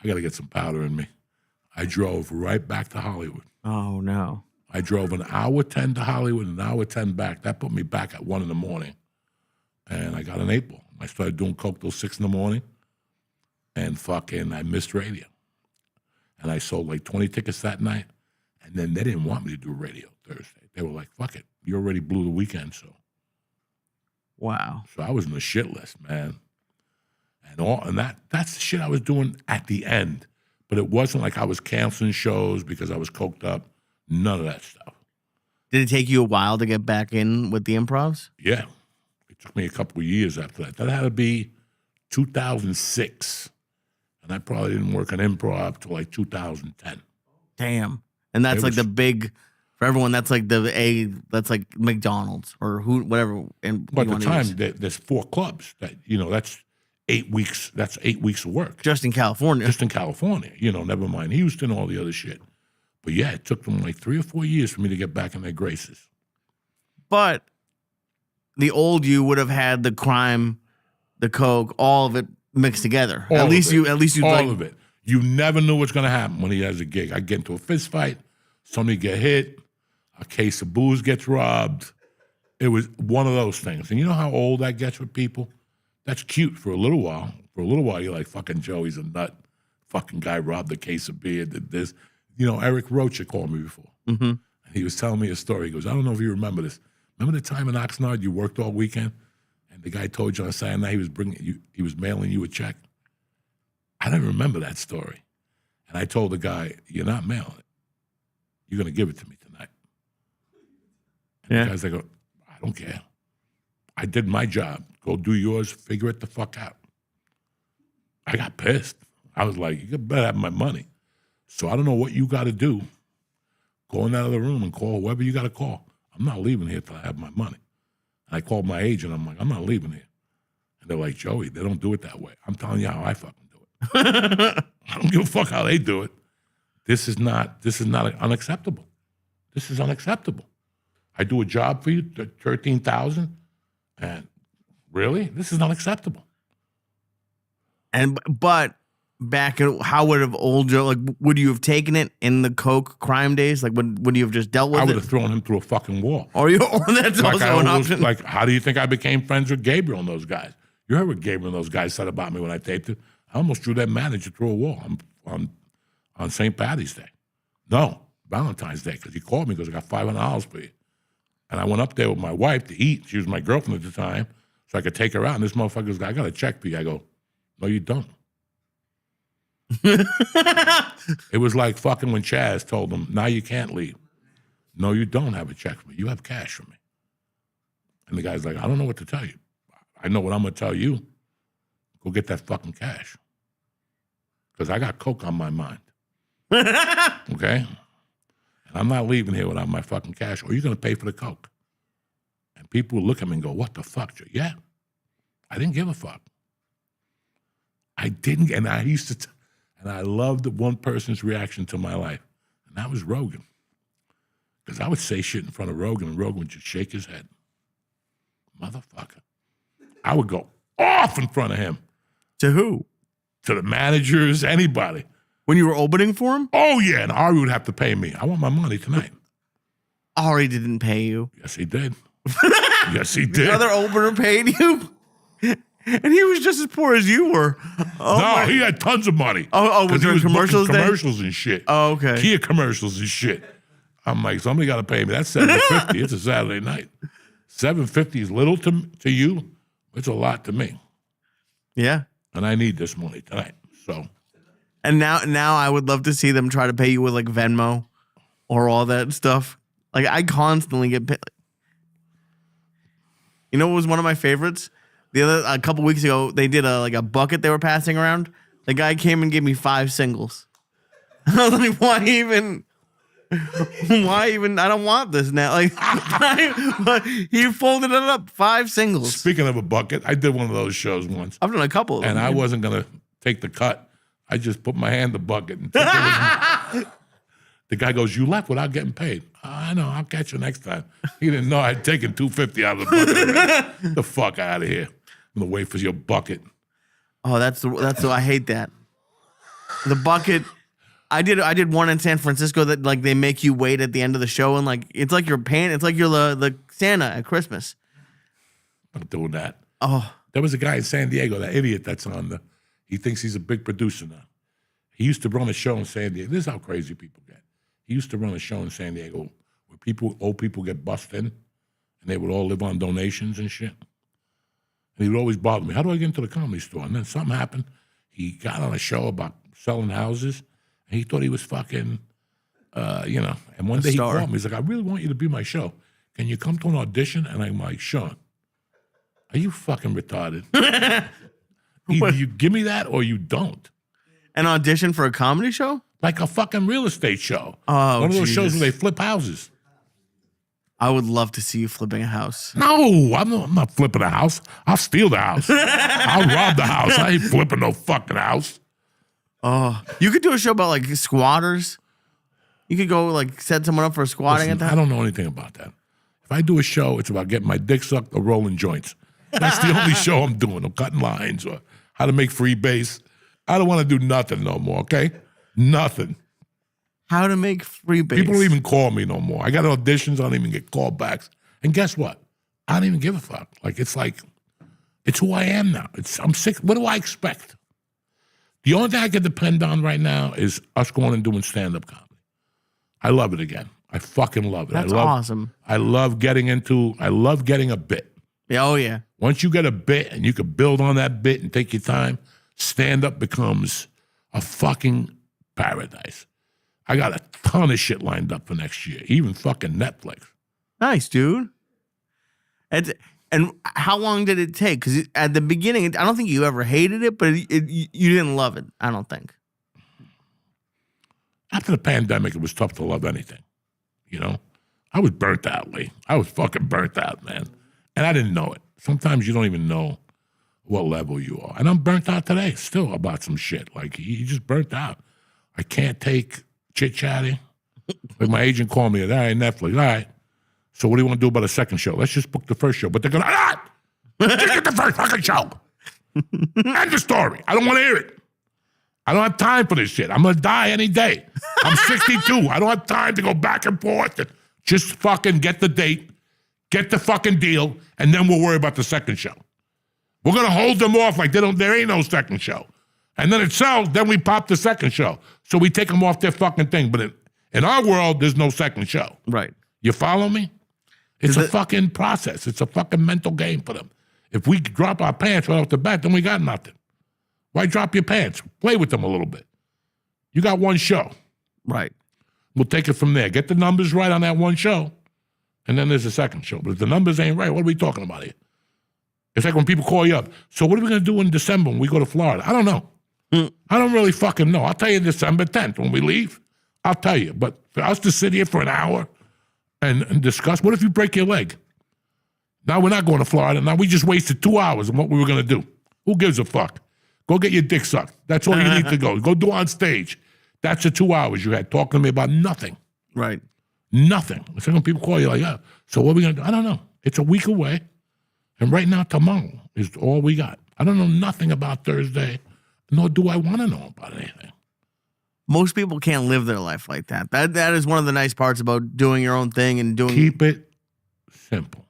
I got to get some powder in me. I drove right back to Hollywood. Oh, no. I drove an hour 10 to Hollywood, an hour 10 back. That put me back at 1 in the morning. And I got an 8 ball. I started doing coke till 6 in the morning. And fucking, I missed radio. And I sold like 20 tickets that night. And then they didn't want me to do radio Thursday. They were like, "Fuck it. You already blew the weekend." So Wow. I was in the shit list, man. And that's the shit I was doing at the end. But it wasn't like I was canceling shows because I was coked up. None of that stuff. Did it take you a while to get back in with the Improvs? Yeah. It took me a couple of years after that. That had to be 2006. And I probably didn't work an improv till like 2010. Damn. And that's like the big, for everyone, that's like that's like McDonald's or whatever. And but at the time, there's 4 clubs. That's 8 weeks. That's 8 weeks of work. Just in California. Just in California. Never mind Houston, all the other shit. But yeah, it took them like 3 or 4 years for me to get back in their graces. But the old you would have had the crime, the coke, all of it mixed together. At least you all of it. You never knew what's going to happen when he has a gig. I get into a fist fight, somebody get hit, a case of booze gets robbed. It was one of those things. And you know how old that gets with people? That's cute for a little while. For a little while, you're like, "Fucking Joey's a nut. Fucking guy robbed a case of beer, did this." Eric Rocha called me before. Mm-hmm. And he was telling me a story. He goes, "I don't know if you remember this. Remember the time in Oxnard you worked all weekend? And the guy told you on Saturday night he was mailing you a check?" I didn't remember that story. And I told the guy, "You're not mailing it. You're going to give it to me tonight." And the guy's like, "I don't care. I did my job. Go do yours. Figure it the fuck out." I got pissed. I was like, "You better have my money." So I don't know what you got to do. Go in that other room and call whoever you got to call. I'm not leaving here till I have my money. And I called my agent. I'm like, "I'm not leaving here." And they're like, "Joey, they don't do it that way." I'm telling you how I fucking do it. I don't give a fuck how they do it. This is not unacceptable. This is unacceptable. I do a job for you, $13,000, and really, this is not acceptable. But back in, how would have old Joe, like, would you have taken it in the coke crime days? Like, would you have just dealt with it? I would have thrown him through a fucking wall. Or that's like also an option. Like, how do you think I became friends with Gabriel and those guys? You heard what Gabriel and those guys said about me when I taped it. I almost drew that manager through a wall on St. Patty's Day. No, Valentine's Day, because he called me because I got $500 for you. And I went up there with my wife to eat. She was my girlfriend at the time, so I could take her out. And this motherfucker goes, "I got a check for you." I go, "No, you don't." It was like fucking when Chaz told him, "Now you can't leave." "No, you don't have a check for me. You have cash for me." And the guy's like, "I don't know what to tell you. I know what I'm going to tell you. Go get that fucking cash. Because I got coke on my mind." Okay? And I'm not leaving here without my fucking cash, or you're going to pay for the coke. And people would look at me and go, "What the fuck, Joe?" Yeah. I didn't give a fuck. I didn't. And I used to, and I loved one person's reaction to my life. And that was Rogan. Because I would say shit in front of Rogan, and Rogan would just shake his head. Motherfucker. I would go off in front of him. To who? To the managers, anybody. When you were opening for him? Oh, yeah, and Ari would have to pay me. I want my money tonight. Ari didn't pay you. Yes, he did. Yes, he did. The other opener paid you? And he was just as poor as you were. No, he had tons of money. Was there he was commercials booking then? commercials and shit. Oh, okay. Kia commercials and shit. I'm like, somebody got to pay me. That's $750. It's a Saturday night. $750 is little to you. It's a lot to me. Yeah. And I need this money tonight. So. And now I would love to see them try to pay you with like Venmo or all that stuff. Like I constantly get paid. You know what was one of my favorites? A couple weeks ago, they did a bucket they were passing around. The guy came and gave me 5 singles. I was like, why even? I don't want this now. Like, but he folded it up 5 singles. Speaking of a bucket, I did one of those shows once. I've done a couple of them. And I wasn't going to take the cut. I just put my hand in the bucket and took it. The guy goes, you left without getting paid. I know, I'll catch you next time. He didn't know I'd taken $250 out of the bucket. Get the fuck out of here. I'm going to wait for your bucket. Oh, that's the I hate that. The bucket. I did one in San Francisco that like they make you wait at the end of the show and like it's like you're paying. It's like you're the Santa at Christmas. I'm doing that. Oh, there was a guy in San Diego, that idiot that's on he thinks he's a big producer now. He used to run a show in San Diego. This is how crazy people get. He used to run a show in San Diego where old people get bussed in and they would all live on donations and shit. And he would always bother me. How do I get into the Comedy Store? And then something happened. He got on a show about selling houses, and he thought he was fucking, And one day he called me. He's like, I really want you to be my show. Can you come to an audition? And I'm like, Sean, are you fucking retarded? Either you give me that or you don't. An audition for a comedy show? Like a fucking real estate show. Oh, one of those shows where they flip houses. I would love to see you flipping a house. No, I'm not flipping a house. I'll steal the house. I'll rob the house. I ain't flipping no fucking house. Oh, you could do a show about like squatters. You could go like set someone up for squatting at that. I don't know anything about that. If I do a show, it's about getting my dick sucked or rolling joints. That's the only show I'm doing. I'm cutting lines or how to make free base. I don't want to do nothing no more, okay? Nothing. How to make free base. People don't even call me no more. I got auditions. I don't even get callbacks. And guess what? I don't even give a fuck. It's who I am now. I'm sick. What do I expect? The only thing I can depend on right now is us going and doing stand-up comedy. I love it again. I fucking love it. That's awesome. I love getting a bit. Yeah, oh yeah. Once you get a bit and you can build on that bit and take your time, stand-up becomes a fucking paradise. I got a ton of shit lined up for next year, even fucking Netflix. Nice, dude. And how long did it take? Because at the beginning, I don't think you ever hated it, but you didn't love it, I don't think. After the pandemic, it was tough to love anything, you know? I was burnt out, Lee. I was fucking burnt out, man. And I didn't know it. Sometimes you don't even know what level you are. And I'm burnt out today still about some shit. Like, you just burnt out. I can't take chit-chatting. Like my agent called me, all right, Netflix, all right. So what do you want to do about a second show? Let's just book the first show. But they're going to, just get the first fucking show. End the story. I don't want to hear it. I don't have time for this shit. I'm going to die any day. I'm 62. I don't have time to go back and forth. Just fucking get the date, get the fucking deal, and then we'll worry about the second show. We're going to hold them off like there ain't no second show. And then it sells, then we pop the second show. So we take them off their fucking thing. But in our world, there's no second show. Right. You follow me? It's a fucking process. It's a fucking mental game for them. If we drop our pants right off the bat, then we got nothing. Why drop your pants? Play with them a little bit. You got one show. Right. We'll take it from there. Get the numbers right on that one show, and then there's a second show. But if the numbers ain't right, what are we talking about here? It's like when people call you up. So what are we going to do in December when we go to Florida? I don't know. I don't really fucking know. I'll tell you December 10th when we leave. I'll tell you. But for us to sit here for an hour and discuss, what if you break your leg? Now we're not going to Florida. Now we just wasted 2 hours on what we were going to do. Who gives a fuck? Go get your dick sucked. That's all you need to go. Go do it on stage. That's the 2 hours you had talking to me about nothing. Right. Nothing. So when people call you like, oh, so what are we going to do? I don't know. It's a week away. And right now, tomorrow is all we got. I don't know nothing about Thursday, nor do I want to know about anything. Most people can't live their life like that. That is one of the nice parts about doing your own thing and doing. Keep it simple.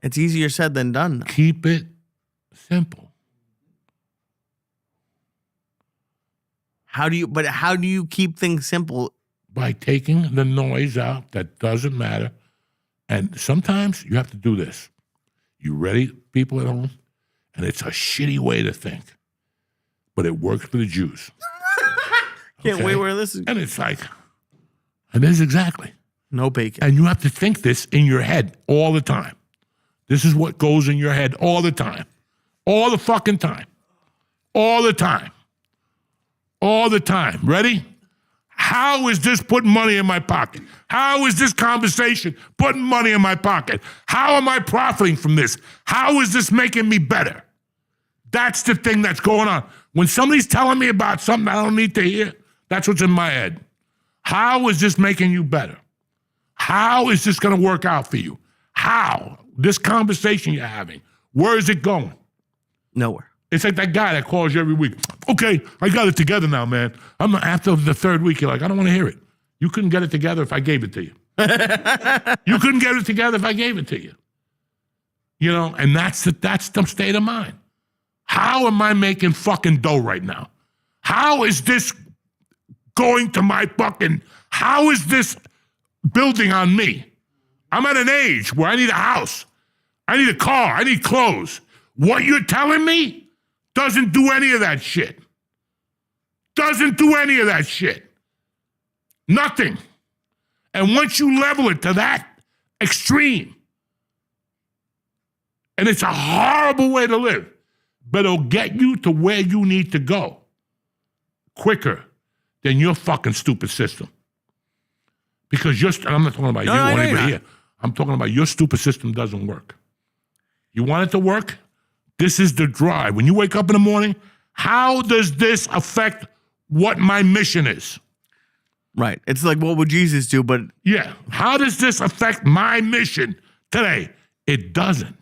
It's easier said than done. Keep it simple. How do you keep things simple? By taking the noise out that doesn't matter. And sometimes you have to do this. You ready, people at home? And it's a shitty way to think, but it works for the Jews. Can't wait where this is. And it's like, and this is exactly. No bacon. And you have to think this in your head all the time. This is what goes in your head all the time. All the fucking time. All the time. All the time. Ready? How is this putting money in my pocket? How is this conversation putting money in my pocket? How am I profiting from this? How is this making me better? That's the thing that's going on. When somebody's telling me about something I don't need to hear, that's what's in my head. How is this making you better? How is this going to work out for you? How? This conversation you're having, where is it going? Nowhere. It's like that guy that calls you every week. Okay, I got it together now, man. I'm not, after the third week, you're like, I don't want to hear it. You couldn't get it together if I gave it to you. You couldn't get it together if I gave it to you. You know, and that's the state of mind. How am I making fucking dough right now? How is this going to my fucking, how is this building on me? I'm at an age where I need a house. I need a car. I need clothes. What you're telling me doesn't do any of that shit. Doesn't do any of that shit. Nothing. And once you level it to that extreme, and it's a horrible way to live, but it'll get you to where you need to go quicker than your fucking stupid system. Because and I'm not talking about you or anybody here. I'm talking about your stupid system doesn't work. You want it to work? This is the drive. When you wake up in the morning, how does this affect what my mission is? Right. It's like, what would Jesus do? But yeah. How does this affect my mission today? It doesn't.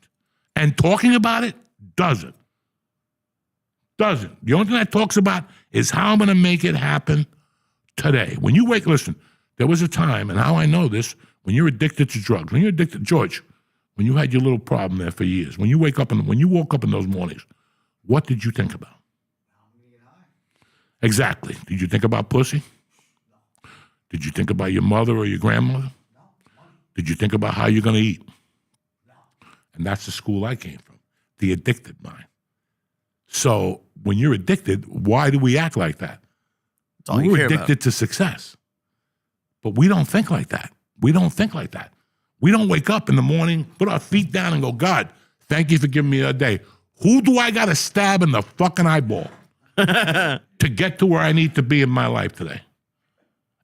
And talking about it doesn't. Doesn't. The only thing that talks about is how I'm going to make it happen today. When you listen, there was a time, and how I know this, when you're addicted to drugs, when you're addicted, George, when you had your little problem there for years, when you woke up in those mornings, what did you think about? Exactly. Did you think about pussy? No. Did you think about your mother or your grandmother? No. Did you think about how you're going to eat? No. And that's the school I came from, the addicted mind. So when you're addicted, why do we act like that? We're addicted to success. But we don't think like that. We don't think like that. We don't wake up in the morning, put our feet down and go, God, thank you for giving me a day. Who do I got to stab in the fucking eyeball to get to where I need to be in my life today?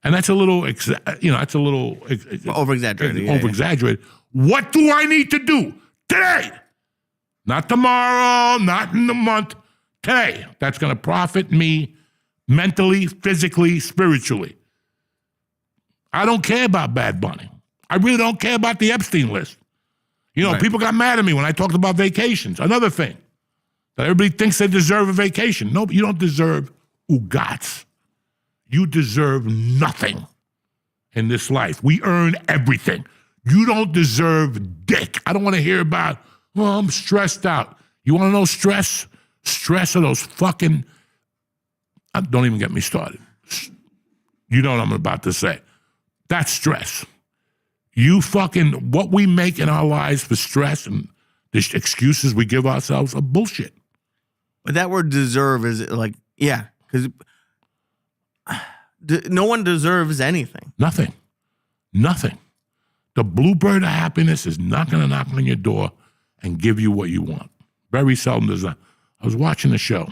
And that's a little, that's a little over-exaggerated. Over-exaggerated. What do I need to do today? Not tomorrow, not in a month, today. That's going to profit me mentally, physically, spiritually. I don't care about Bad Bunny. I really don't care about the Epstein list. You know, People got mad at me when I talked about vacations. Another thing, that everybody thinks they deserve a vacation. No, you don't deserve ugats. You deserve nothing in this life. We earn everything. You don't deserve dick. I don't want to hear about, well, I'm stressed out. You want to know stress? Stress are those fucking, don't even get me started. You know what I'm about to say. That's stress. What we make in our lives for stress and the excuses we give ourselves are bullshit. But that word deserve is like, yeah, because no one deserves anything. Nothing. The bluebird of happiness is not going to knock on your door and give you what you want. Very seldom does that. I was watching a show,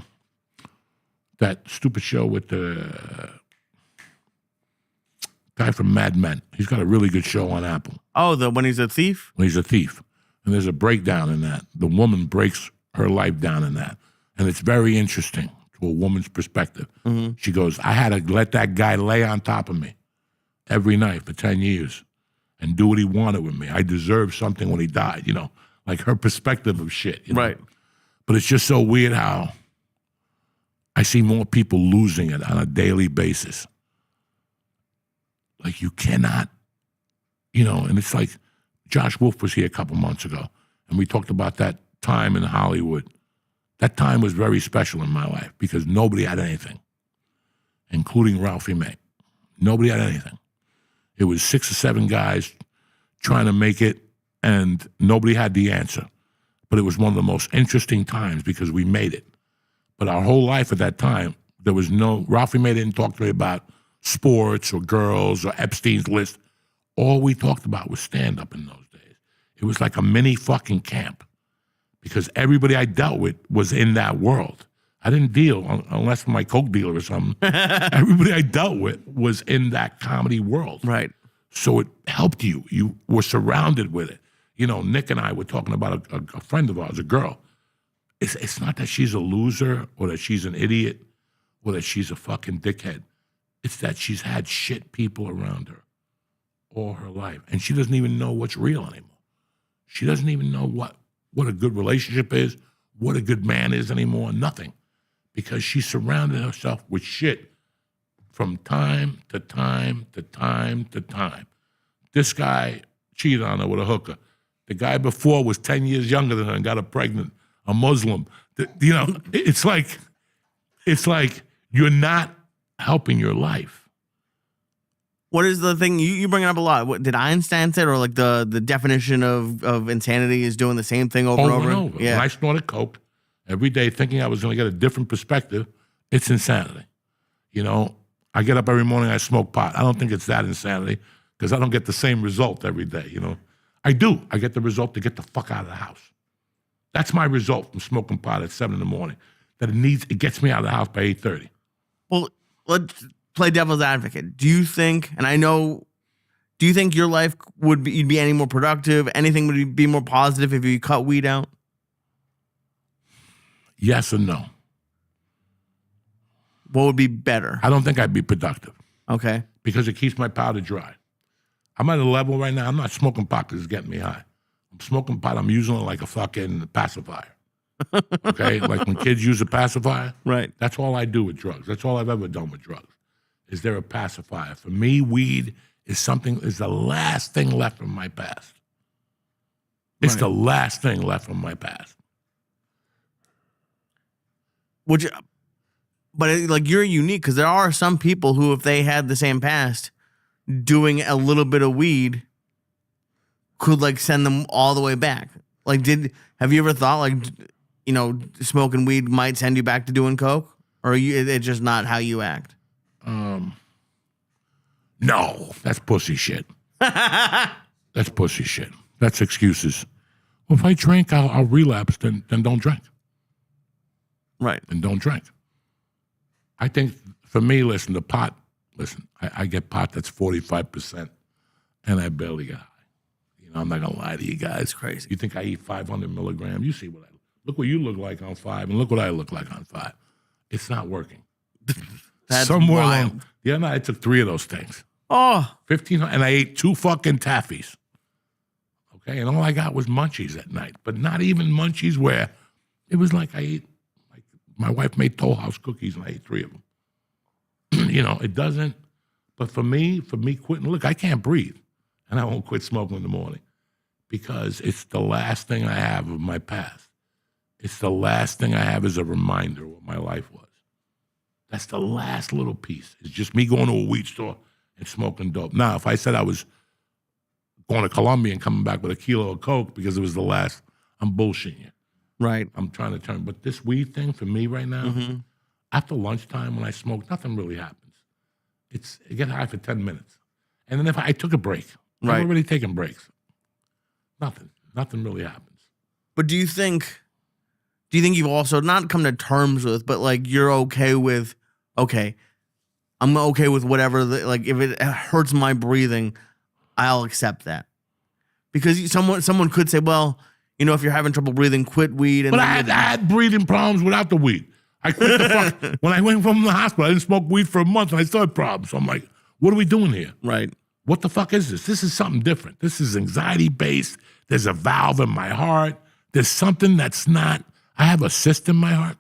that stupid show with the guy from Mad Men. He's got a really good show on Apple. Oh, when he's a thief? When he's a thief. And there's a breakdown in that. The woman breaks her life down in that. And it's very interesting to a woman's perspective. Mm-hmm. She goes, I had to let that guy lay on top of me every night for 10 years and do what he wanted with me. I deserved something when he died, like her perspective of shit. Right. But it's just so weird how I see more people losing it on a daily basis. Like you cannot, and it's like Josh Wolf was here a couple months ago, and we talked about that time in Hollywood. That time was very special in my life because nobody had anything. including Ralphie May. Nobody had anything. It was 6 or 7 guys trying to make it, and nobody had the answer. But it was one of the most interesting times because we made it. But our whole life at that time, there was no, Ralphie May didn't talk to me about sports or girls or Epstein's List. All we talked about was stand-up in those days. It was like a mini fucking camp because everybody I dealt with was in that world. I didn't deal, unless my coke dealer or something. Everybody I dealt with was in that comedy world. Right. So it helped you. You were surrounded with it. You know, Nick and I were talking about a friend of ours, a girl. It's not that she's a loser or that she's an idiot or that she's a fucking dickhead. It's that she's had shit people around her all her life. And she doesn't even know what's real anymore. She doesn't even know what a good relationship is, what a good man is anymore, nothing. Because she surrounded herself with shit from time to time to time to time. This guy cheated on her with a hooker. The guy before was 10 years younger than her and got her pregnant, a Muslim. You know, it's like you're not helping your life. What is the thing you bring it up a lot? What, did Einstein say, or like the definition of insanity is doing the same thing over and over? Yeah. When I snorted coke every day thinking I was going to get a different perspective, it's insanity. You know, I get up every morning, I smoke pot. I don't think it's that insanity because I don't get the same result every day, you know. I do. I get the result to get the fuck out of the house. That's my result from smoking pot at 7 in the morning. That it gets me out of the house by 8:30. Well, let's play devil's advocate. Do you think, do you think your life you'd be any more productive? Anything would be more positive if you cut weed out? Yes and no. What would be better? I don't think I'd be productive. Okay. Because it keeps my powder dry. I'm at a level right now, I'm not smoking pot because it's getting me high. I'm smoking pot, I'm using it like a fucking pacifier. Okay? Like when kids use a pacifier. Right. That's all I do with drugs. That's all I've ever done with drugs. Is there a pacifier? For me, weed is the last thing left from my past. It's the last thing left from my past. But you're unique because there are some people who, if they had the same past, doing a little bit of weed could send them all the way back. Have you ever thought smoking weed might send you back to doing coke, or it's just not how you act? No, that's pussy shit. That's pussy shit. That's excuses. Well, if I drink, I'll relapse. Then don't drink. Right. And don't drink. I think for me, the pot. I get pot that's 45%, and I barely get high. You know, I'm not gonna lie to you guys. It's crazy. You think I eat 500 milligrams? You see look what you look like on 5, and look what I look like on 5. It's not working. That's somewhere wild. along. The other night, I took 3 of those things. Oh, 15, and I ate 2 fucking taffies. Okay, and all I got was munchies at night, but not even munchies where it was like I ate. My wife made Toll House cookies, and I ate 3 of them. You know, it doesn't. But for me quitting, look, I can't breathe, and I won't quit smoking in the morning because it's the last thing I have of my past. It's the last thing I have as a reminder of what my life was. That's the last little piece. It's just me going to a weed store and smoking dope. Now, if I said I was going to Colombia and coming back with a kilo of coke because it was the last, I'm bullshitting you. right. I'm trying to turn. But this weed thing for me right now, after lunchtime when I smoke, nothing really happens. It gets high for 10 minutes. And then if I took a break, Right. I'm already taking breaks. Nothing really happens. But do you think you've also not come to terms with, but you're okay with, okay, I'm okay with whatever, if it hurts my breathing, I'll accept that. Because someone could say, well, if you're having trouble breathing, quit weed. And But I had breathing problems without the weed. I quit the fuck. When I went from the hospital, I didn't smoke weed for a month and I still had problems. So I'm like, what are we doing here? Right. What the fuck is this? This is something different. This is anxiety-based. There's a valve in my heart. There's something that's not. I have a cyst in my heart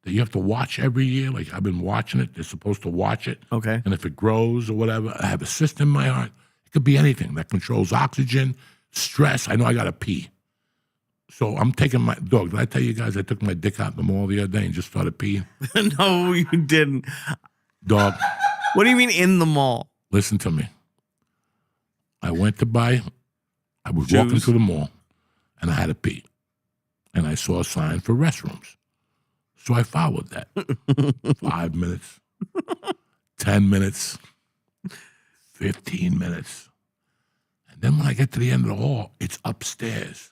that you have to watch every year. I've been watching it. They're supposed to watch it. Okay. And if it grows or whatever, I have a cyst in my heart. It could be anything that controls oxygen, stress. I know I got to pee. So I'm taking my dog. Did I tell you guys I took my dick out in the mall the other day and just started peeing? No, you didn't. Dog, What do you mean in the mall? listen to me. I was Shoes. walking through the mall, and I had to pee. And I saw a sign for restrooms. So I followed that. 5 minutes, 10 minutes, 15 minutes. And then when I get to the end of the hall, it's upstairs.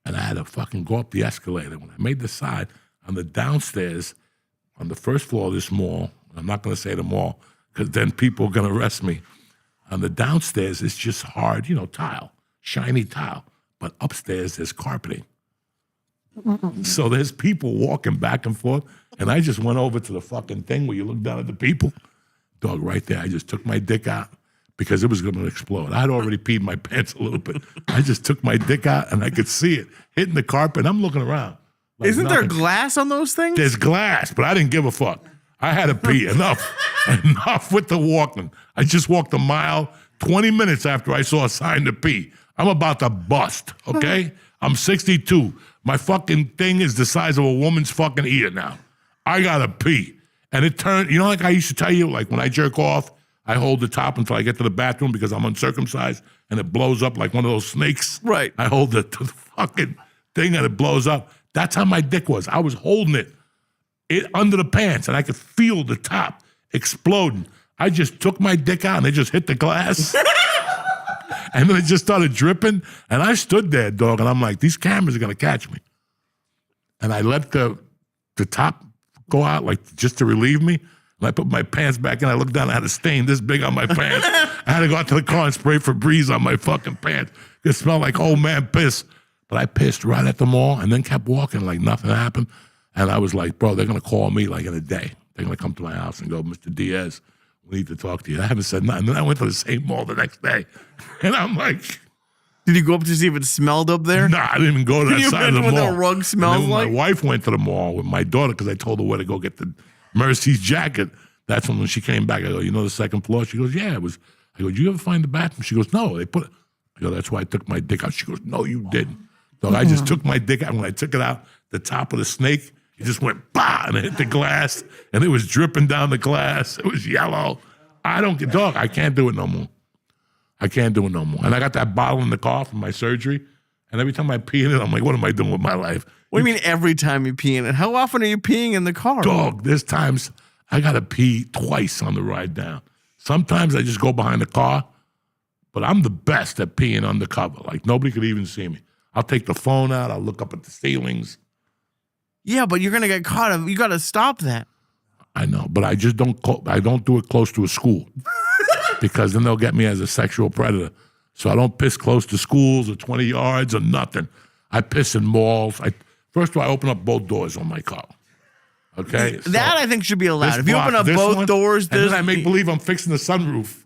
And I had to fucking go up the escalator. When I made the sign on the downstairs, on the first floor of this mall, I'm not going to say the mall, because then people are going to arrest me. On the downstairs, it's just hard, tile, shiny tile. But upstairs, there's carpeting. So there's people walking back and forth, and I just went over to the fucking thing where you look down at the people. Dog, right there, I just took my dick out because it was going to explode. I'd already peed my pants a little bit. I just took my dick out, and I could see it hitting the carpet. I'm looking around. Like Isn't there nothing. glass on those things? There's glass, but I didn't give a fuck. I had to pee. Enough with the walking. I just walked a mile 20 minutes after I saw a sign to pee. I'm about to bust, okay? I'm 62. My fucking thing is the size of a woman's fucking ear now. I gotta pee. And it turned, like I used to tell you, like when I jerk off, I hold the top until I get to the bathroom because I'm uncircumcised and it blows up like one of those snakes. Right. I hold the fucking thing and it blows up. That's how my dick was. I was holding it under the pants and I could feel the top exploding. I just took my dick out and it just hit the glass. And then it just started dripping. And I stood there, dog, and I'm like, these cameras are going to catch me. And I let the top go out, like, just to relieve me. And I put my pants back in. I looked down. I had a stain this big on my pants. I had to go out to the car and spray Febreze on my fucking pants. It smelled like old man piss. But I pissed right at the mall and then kept walking like nothing happened. And I was like, bro, they're going to call me like in a day. They're going to come to my house and go, Mr. Diaz, we need to talk to you. I haven't said nothing. Then I went to the same mall the next day. And I'm like, Did you go up to see if it smelled up there? nah, I didn't even go to Can that you side of the imagine mall. what the rug smells and then when like? my wife went to the mall with my daughter because I told her where to go get the Mercy's jacket. That's when she came back, I go, the second floor? She goes, yeah, it was. I go, did you ever find the bathroom? She goes, no, they put it. I go, that's why I took my dick out. She goes, no, you didn't. So I just took my dick out. When I took it out, the top of the snake, it just went bah, and it hit the glass, and it was dripping down the glass. It was yellow. I don't get, dog, I can't do it no more. I can't do it no more. And I got that bottle in the car from my surgery, and every time I pee in it, I'm like, what am I doing with my life? What do you mean every time you pee in it? How often are you peeing in the car? Dog, there's times I got to pee twice on the ride down. Sometimes I just go behind the car, but I'm the best at peeing undercover. Like, nobody could even see me. I'll take the phone out. I'll look up at the ceilings. Yeah, but you're going to get caught. You got to stop that. I know, but I just don't. I don't do it close to a school because then they'll get me as a sexual predator. So I don't piss close to schools or 20 yards or nothing. I piss in malls. First of all, I open up both doors on my car. Okay, That I think should be allowed. This If you open block, up this both one, doors, and then I make believe I'm fixing the sunroof,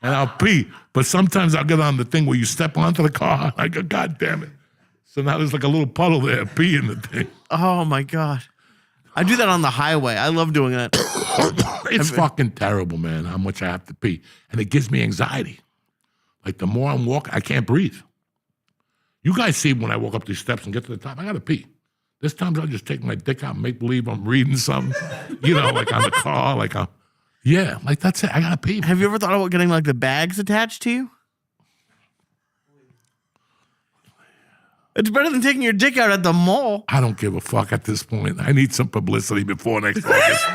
and I'll pee. But sometimes I'll get on the thing where you step onto the car. I go, God damn it! So now there's like a little puddle there, pee in the thing. Oh my God, I do that on the highway. I love doing that. It's fucking terrible, man. How much I have to pee, and it gives me anxiety. Like the more I'm walking, I can't breathe. You guys see when I walk up these steps and get to the top, I gotta pee. There's times I'll just take my dick out and make believe I'm reading something, like on the car, like that's it. I gotta pee. Have you ever thought about getting like the bags attached to you? It's better than taking your dick out at the mall. I don't give a fuck at this point. I need some publicity before next August.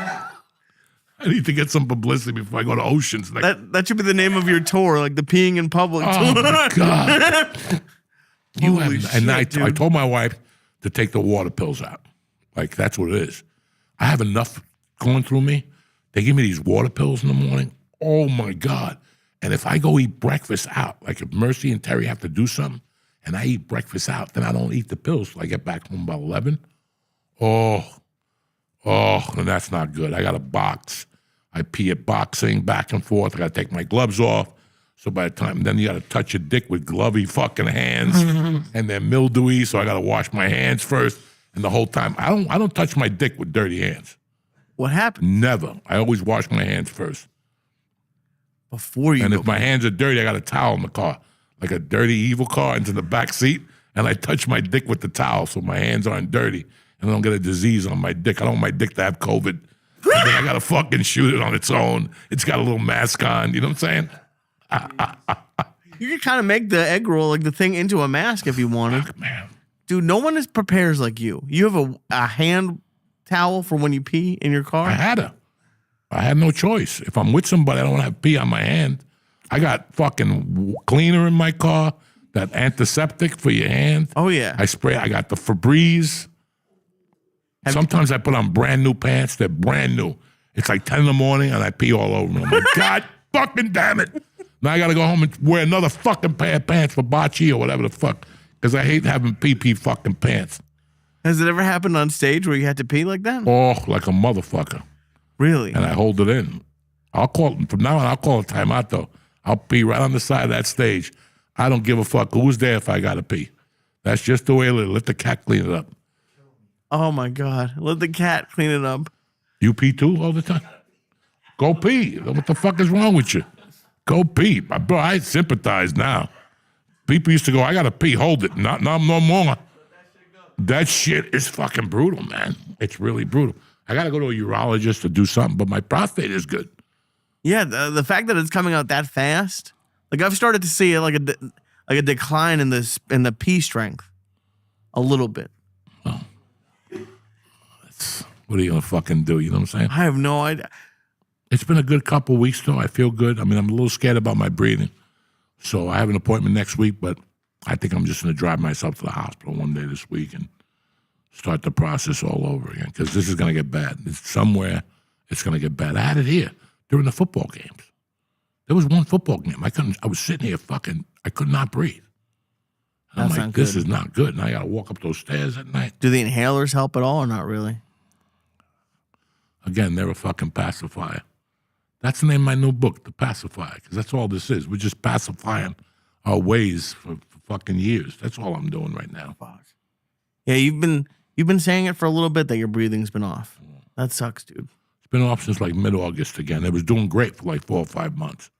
I need to get some publicity before I go to Oceans. That should be the name of your tour, like the peeing in public Oh tour. my God. Holy shit, and I dude. told my wife to take the water pills out. Like, that's what it is. I have enough going through me. They give me these water pills in the morning. Oh, my God. And if I go eat breakfast out, like if Mercy and Terry have to do something, and I eat breakfast out, then I don't eat the pills till I get back home about 11. Oh, and that's not good. I got a box. I pee at boxing back and forth. I got to take my gloves off. So by the time, then you got to touch your dick with glovey fucking hands, and they're mildewy. So I got to wash my hands first. And the whole time, I don't touch my dick with dirty hands. What happened? Never. I always wash my hands first. Before you And go. if my hands are dirty, I got a towel in the car, like a dirty evil car into the back seat, and I touch my dick with the towel so my hands aren't dirty and I don't get a disease on my dick. I don't want my dick to have COVID And then I got to fucking shoot it on its own. It's got a little mask on. You know what I'm saying? You could kind of make the egg roll, like the thing, into a mask if you wanted. Fuck, man. Dude, no one prepares like you. You have a hand towel for when you pee in your car? I had no choice. If I'm with somebody, I don't want to have pee on my hand. I got fucking cleaner in my car, that antiseptic for your hand. Oh, yeah. I got the Febreze. Sometimes I put on brand new pants. They're brand new. It's like 10 in the morning and I pee all over them. I'm like, God fucking damn it. Now I got to go home and wear another fucking pair of pants for bocce or whatever the fuck. Because I hate having pee fucking pants. Has it ever happened on stage where you had to pee like that? Oh, like a motherfucker. Really? And I hold it in. From now on, I'll call a timeout though. I'll pee right on the side of that stage. I don't give a fuck who's there if I got to pee. That's just the way it is. Let the cat clean it up. Oh, my God. Let the cat clean it up. You pee too all the time? Go pee. What the fuck is wrong with you? Go pee. Bro, I sympathize now. People used to go, I got to pee. Hold it. Not no more. That shit is fucking brutal, man. It's really brutal. I got to go to a urologist to do something, but my prostate is good. Yeah, the fact that it's coming out that fast, like I've started to see like a decline in the pee strength, a little bit. Well, what are you gonna fucking do? You know what I'm saying? I have no idea. It's been a good couple of weeks though. I feel good. I mean, I'm a little scared about my breathing, so I have an appointment next week. But I think I'm just gonna drive myself to the hospital one day this week and start the process all over again because this is gonna get bad. Somewhere it's gonna get bad. I had it here during the football games. There was one football game. I was sitting here I could not breathe. And I'm like, this is not good. And I got to walk up those stairs at night. Do the inhalers help at all or not really? Again, they're a fucking pacifier. That's the name of my new book, The Pacifier, because that's all this is. We're just pacifying our ways for fucking years. That's all I'm doing right now. Fuck. Yeah, you've been saying it for a little bit that your breathing's been off. That sucks, dude. It's been off since like mid-August again. It was doing great for like 4 or 5 months.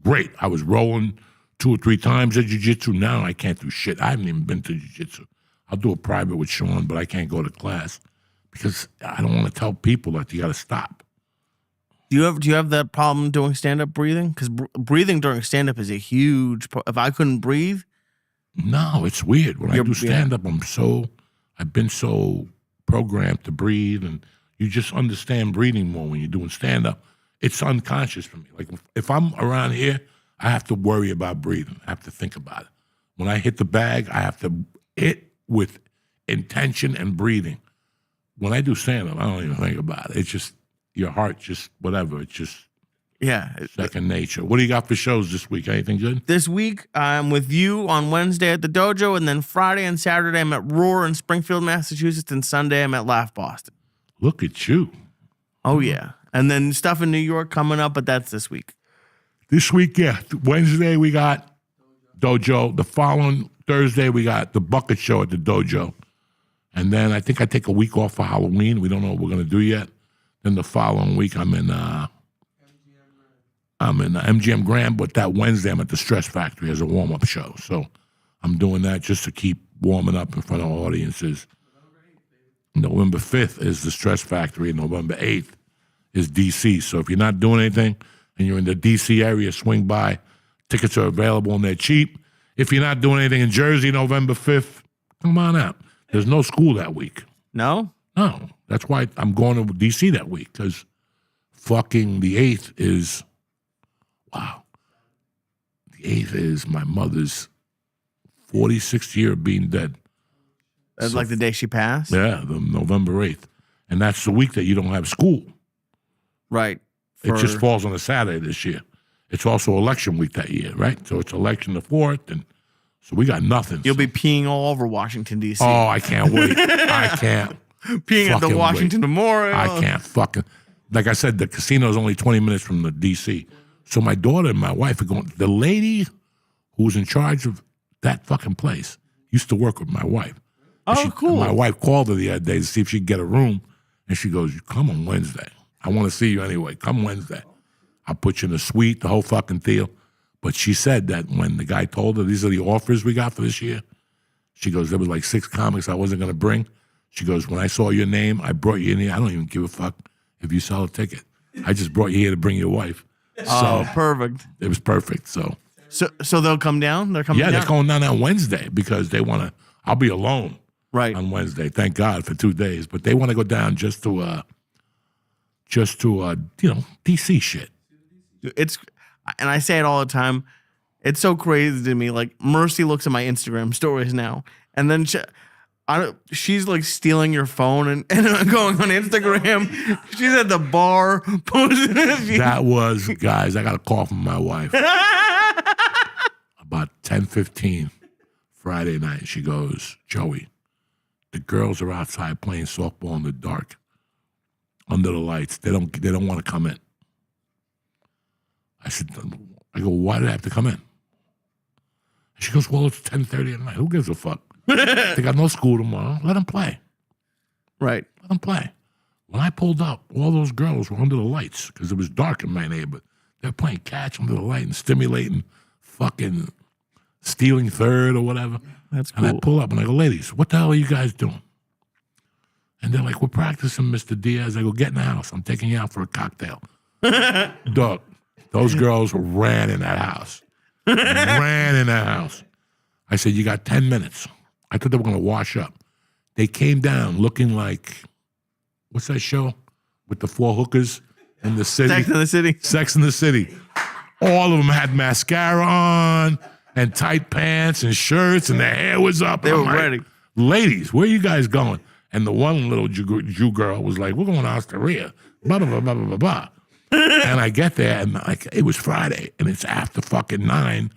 Great. I was rolling 2 or 3 times at jiu-jitsu. Now I can't do shit. I haven't even been to jiu-jitsu. I'll do a private with Sean, but I can't go to class because I don't want to tell people that you got to stop. Do you have that problem doing stand-up breathing? Because breathing during stand-up is a huge if I couldn't breathe. No, it's weird. When I do stand-up, I've been so programmed to breathe, and you just understand breathing more when you're doing stand-up. It's unconscious for me. Like if I'm around here, I have to worry about breathing. I have to think about it. When I hit the bag, I have to hit with intention and breathing. When I do stand-up, I don't even think about it. It's just your heart, just whatever. It's just second nature. What do you got for shows this week? Anything good? This week, I'm with you on Wednesday at the Dojo, and then Friday and Saturday, I'm at Roar in Springfield, Massachusetts, and Sunday, I'm at Laugh Boston. Look at you. Oh, yeah. And then stuff in New York coming up, but that's this week. This week, yeah. Wednesday, we got Dojo. The following Thursday, we got the Bucket Show at the Dojo. And then I think I take a week off for Halloween. We don't know what we're going to do yet. Then the following week, I'm in MGM Grand, but that Wednesday, I'm at the Stress Factory as a warm-up show. So I'm doing that just to keep warming up in front of audiences. November 5th is the Stress Factory, and November 8th is DC. So if you're not doing anything and you're in the DC area, swing by. Tickets are available and they're cheap. If you're not doing anything in Jersey, November 5th, come on out. There's no school that week. No? No. That's why I'm going to DC that week, because fucking the 8th is, wow. The 8th is my mother's 46th year of being dead. That's like the day she passed? Yeah, the November 8th. And that's the week that you don't have school. Right. It just falls on a Saturday this year. It's also election week that year, right? So it's election the 4th, and so we got nothing. You'll be peeing all over Washington, D.C. Oh, I can't wait. I can't. Peeing at the Washington Memorial. I can't fucking. Like I said, the casino is only 20 minutes from the D.C. So my daughter and my wife are going. The lady who was in charge of that fucking place used to work with my wife. Oh, cool. My wife called her the other day to see if she could get a room, and she goes, "You come on Wednesday. I want to see you anyway. Come Wednesday. I'll put you in a suite, the whole fucking deal." But she said that when the guy told her, these are the offers we got for this year, she goes, there was like 6 comics I wasn't going to bring. She goes, when I saw your name, I brought you in here. I don't even give a fuck if you sell a ticket. I just brought you here to bring your wife. Oh, So perfect. it was perfect. So So they'll come down? They're coming down? they're going down on Wednesday because they want to. I'll be alone Right. on Wednesday. Thank God for 2 days. But they want to go down just to DC shit. And I say it all the time. It's so crazy to me. Like, Mercy looks at my Instagram stories now, and then she's like stealing your phone and going on Instagram. She's at the bar posting. That was, guys, I got a call from my wife about 10:15 Friday night. She goes, Joey, the girls are outside playing softball in the dark under the lights. They don't want to come in. I go, why do they have to come in? She goes, well, it's 10:30 at night. Who gives a fuck? They got no school tomorrow. Let them play. Right. Let them play. When I pulled up, all those girls were under the lights because it was dark in my neighborhood. They're playing catch under the light and stimulating, fucking stealing third or whatever. That's cool. And I pull up and I go, ladies, what the hell are you guys doing? And they're like, we're practicing, Mr. Diaz. I go, get in the house. I'm taking you out for a cocktail. Dog, those girls ran in that house. Ran in that house. I said, you got 10 minutes. I thought they were going to wash up. They came down looking like, what's that show with the 4 hookers in the city? Sex in the City. Sex in the City. All of them had mascara on and tight pants and shirts, and their hair was up. They were ready. Ladies, where you guys going? And the one little Jew girl was like, we're going to Osteria. Blah, blah, blah, blah, blah, blah. And I get there, and like it was Friday, and it's after fucking 9.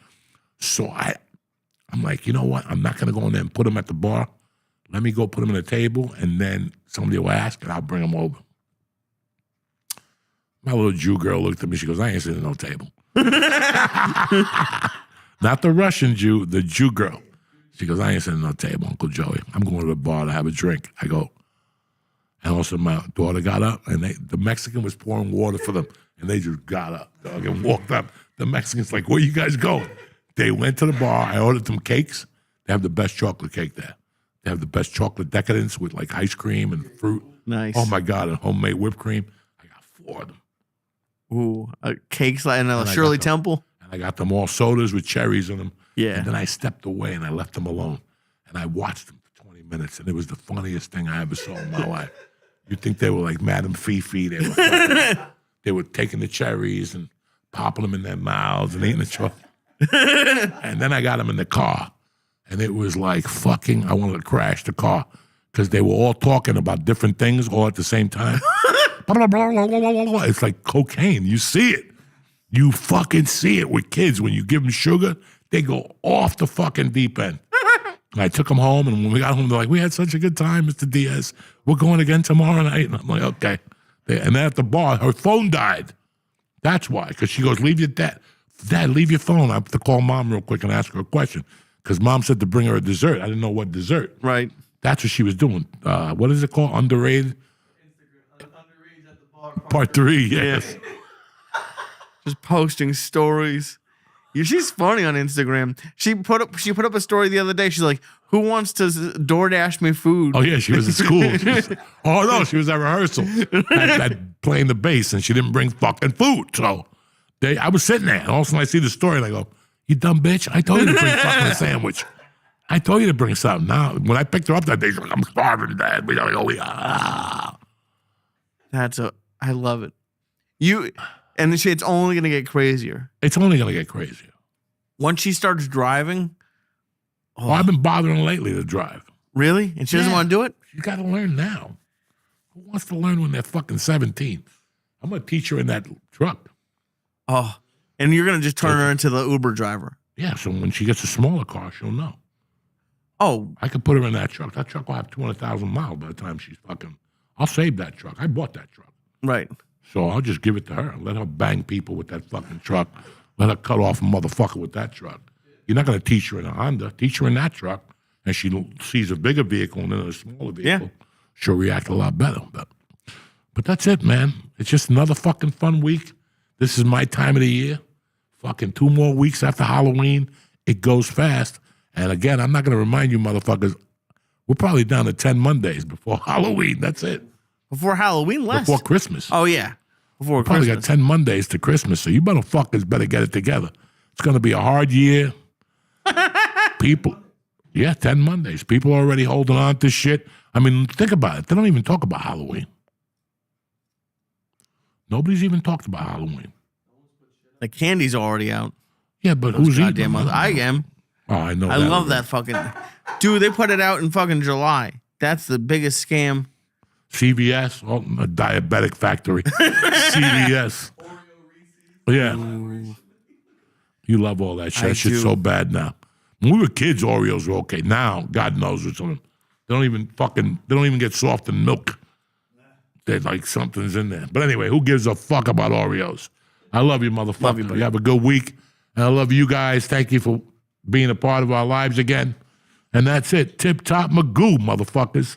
So I'm like, you know what? I'm not going to go in there and put them at the bar. Let me go put them at a table, and then somebody will ask, and I'll bring them over. My little Jew girl looked at me. She goes, I ain't sitting at no table. Not the Russian Jew, the Jew girl. She goes, I ain't sitting at no table, Uncle Joey. I'm going to the bar to have a drink. I go. And also my daughter got up, and the Mexican was pouring water for them, and they just got up, dog, and walked up. The Mexican's like, where you guys going? They went to the bar. I ordered them cakes. They have the best chocolate cake there. They have the best chocolate decadence with like ice cream and fruit. Nice. Oh, my God, and homemade whipped cream. I got 4 of them. Ooh, cakes and a And I Shirley got them. Temple. And I got them all sodas with cherries in them. Yeah. And then I stepped away and I left them alone. And I watched them for 20 minutes, and it was the funniest thing I ever saw in my life. You'd think they were like Madame Fifi. They were taking the cherries and popping them in their mouths and eating the chocolate. And then I got them in the car, and it was like fucking, I wanted to crash the car because they were all talking about different things all at the same time. It's like cocaine. You see it. You fucking see it with kids. When you give them sugar, they go off the fucking deep end. And I took them home, and when we got home, they're like, we had such a good time, Mr. Diaz. We're going again tomorrow night. And I'm like, okay. And then at the bar, her phone died. That's why, because she goes, leave your dad, leave your phone. I have to call Mom real quick and ask her a question, because Mom said to bring her a dessert. I didn't know what dessert. Right. That's what she was doing. What is it called? Underrated? Part 3, yes. Just posting stories. Yeah, she's funny on Instagram. She put up a story the other day. She's like, who wants to DoorDash me food? Oh, yeah, she was at school. She was at rehearsal at playing the bass, and she didn't bring fucking food. So I was sitting there, and all of a sudden I see the story, and I go, you dumb bitch. I told you to bring fucking a sandwich. I told you to bring something. Now, when I picked her up that day, she's like, I'm starving, Dad. We gotta go. I love it. It's only going to get crazier. It's only going to get crazier. Once she starts driving. Oh, I've been bothering her lately to drive. Really? And she doesn't want to do it? She's got to learn now. Who wants to learn when they're fucking 17? I'm going to teach her in that truck. Oh, and you're going to just turn her into the Uber driver. Yeah, so when she gets a smaller car, she'll know. Oh. I could put her in that truck. That truck will have 200,000 miles by the time she's fucking... I'll save that truck. I bought that truck. Right. So I'll just give it to her. Let her bang people with that fucking truck. Let her cut off a motherfucker with that truck. You're not going to teach her in a Honda. Teach her in that truck, and she sees a bigger vehicle and then a smaller vehicle. Yeah. She'll react a lot better. But that's it, man. It's just another fucking fun week. This is my time of the year. Fucking 2 more weeks after Halloween. It goes fast. And again, I'm not going to remind you motherfuckers, we're probably down to 10 Mondays before Halloween. That's it. Before Halloween, less. Before Christmas. Oh yeah, before Probably Christmas. got 10 Mondays to Christmas, so you motherfuckers better get it together. It's going to be a hard year. People, 10 Mondays. People are already holding on to shit. I mean, think about it. They don't even talk about Halloween. Nobody's even talked about Halloween. The candy's already out. Yeah, but who's eating Goddamn them? mother. I am. Oh, I know. I that love already. that fucking. Dude, they put it out in fucking July. That's the biggest scam. CVS, a diabetic factory. CVS. Yeah. You love all that shit. I That shit's do. so bad now. When we were kids, Oreos were okay. Now, God knows what's on. They don't even get soft in milk. They're like something's in there. But anyway, who gives a fuck about Oreos? I love you, motherfucker. Love you, buddy. You have a good week. And I love you guys. Thank you for being a part of our lives again. And that's it. Tip top Magoo, motherfuckers.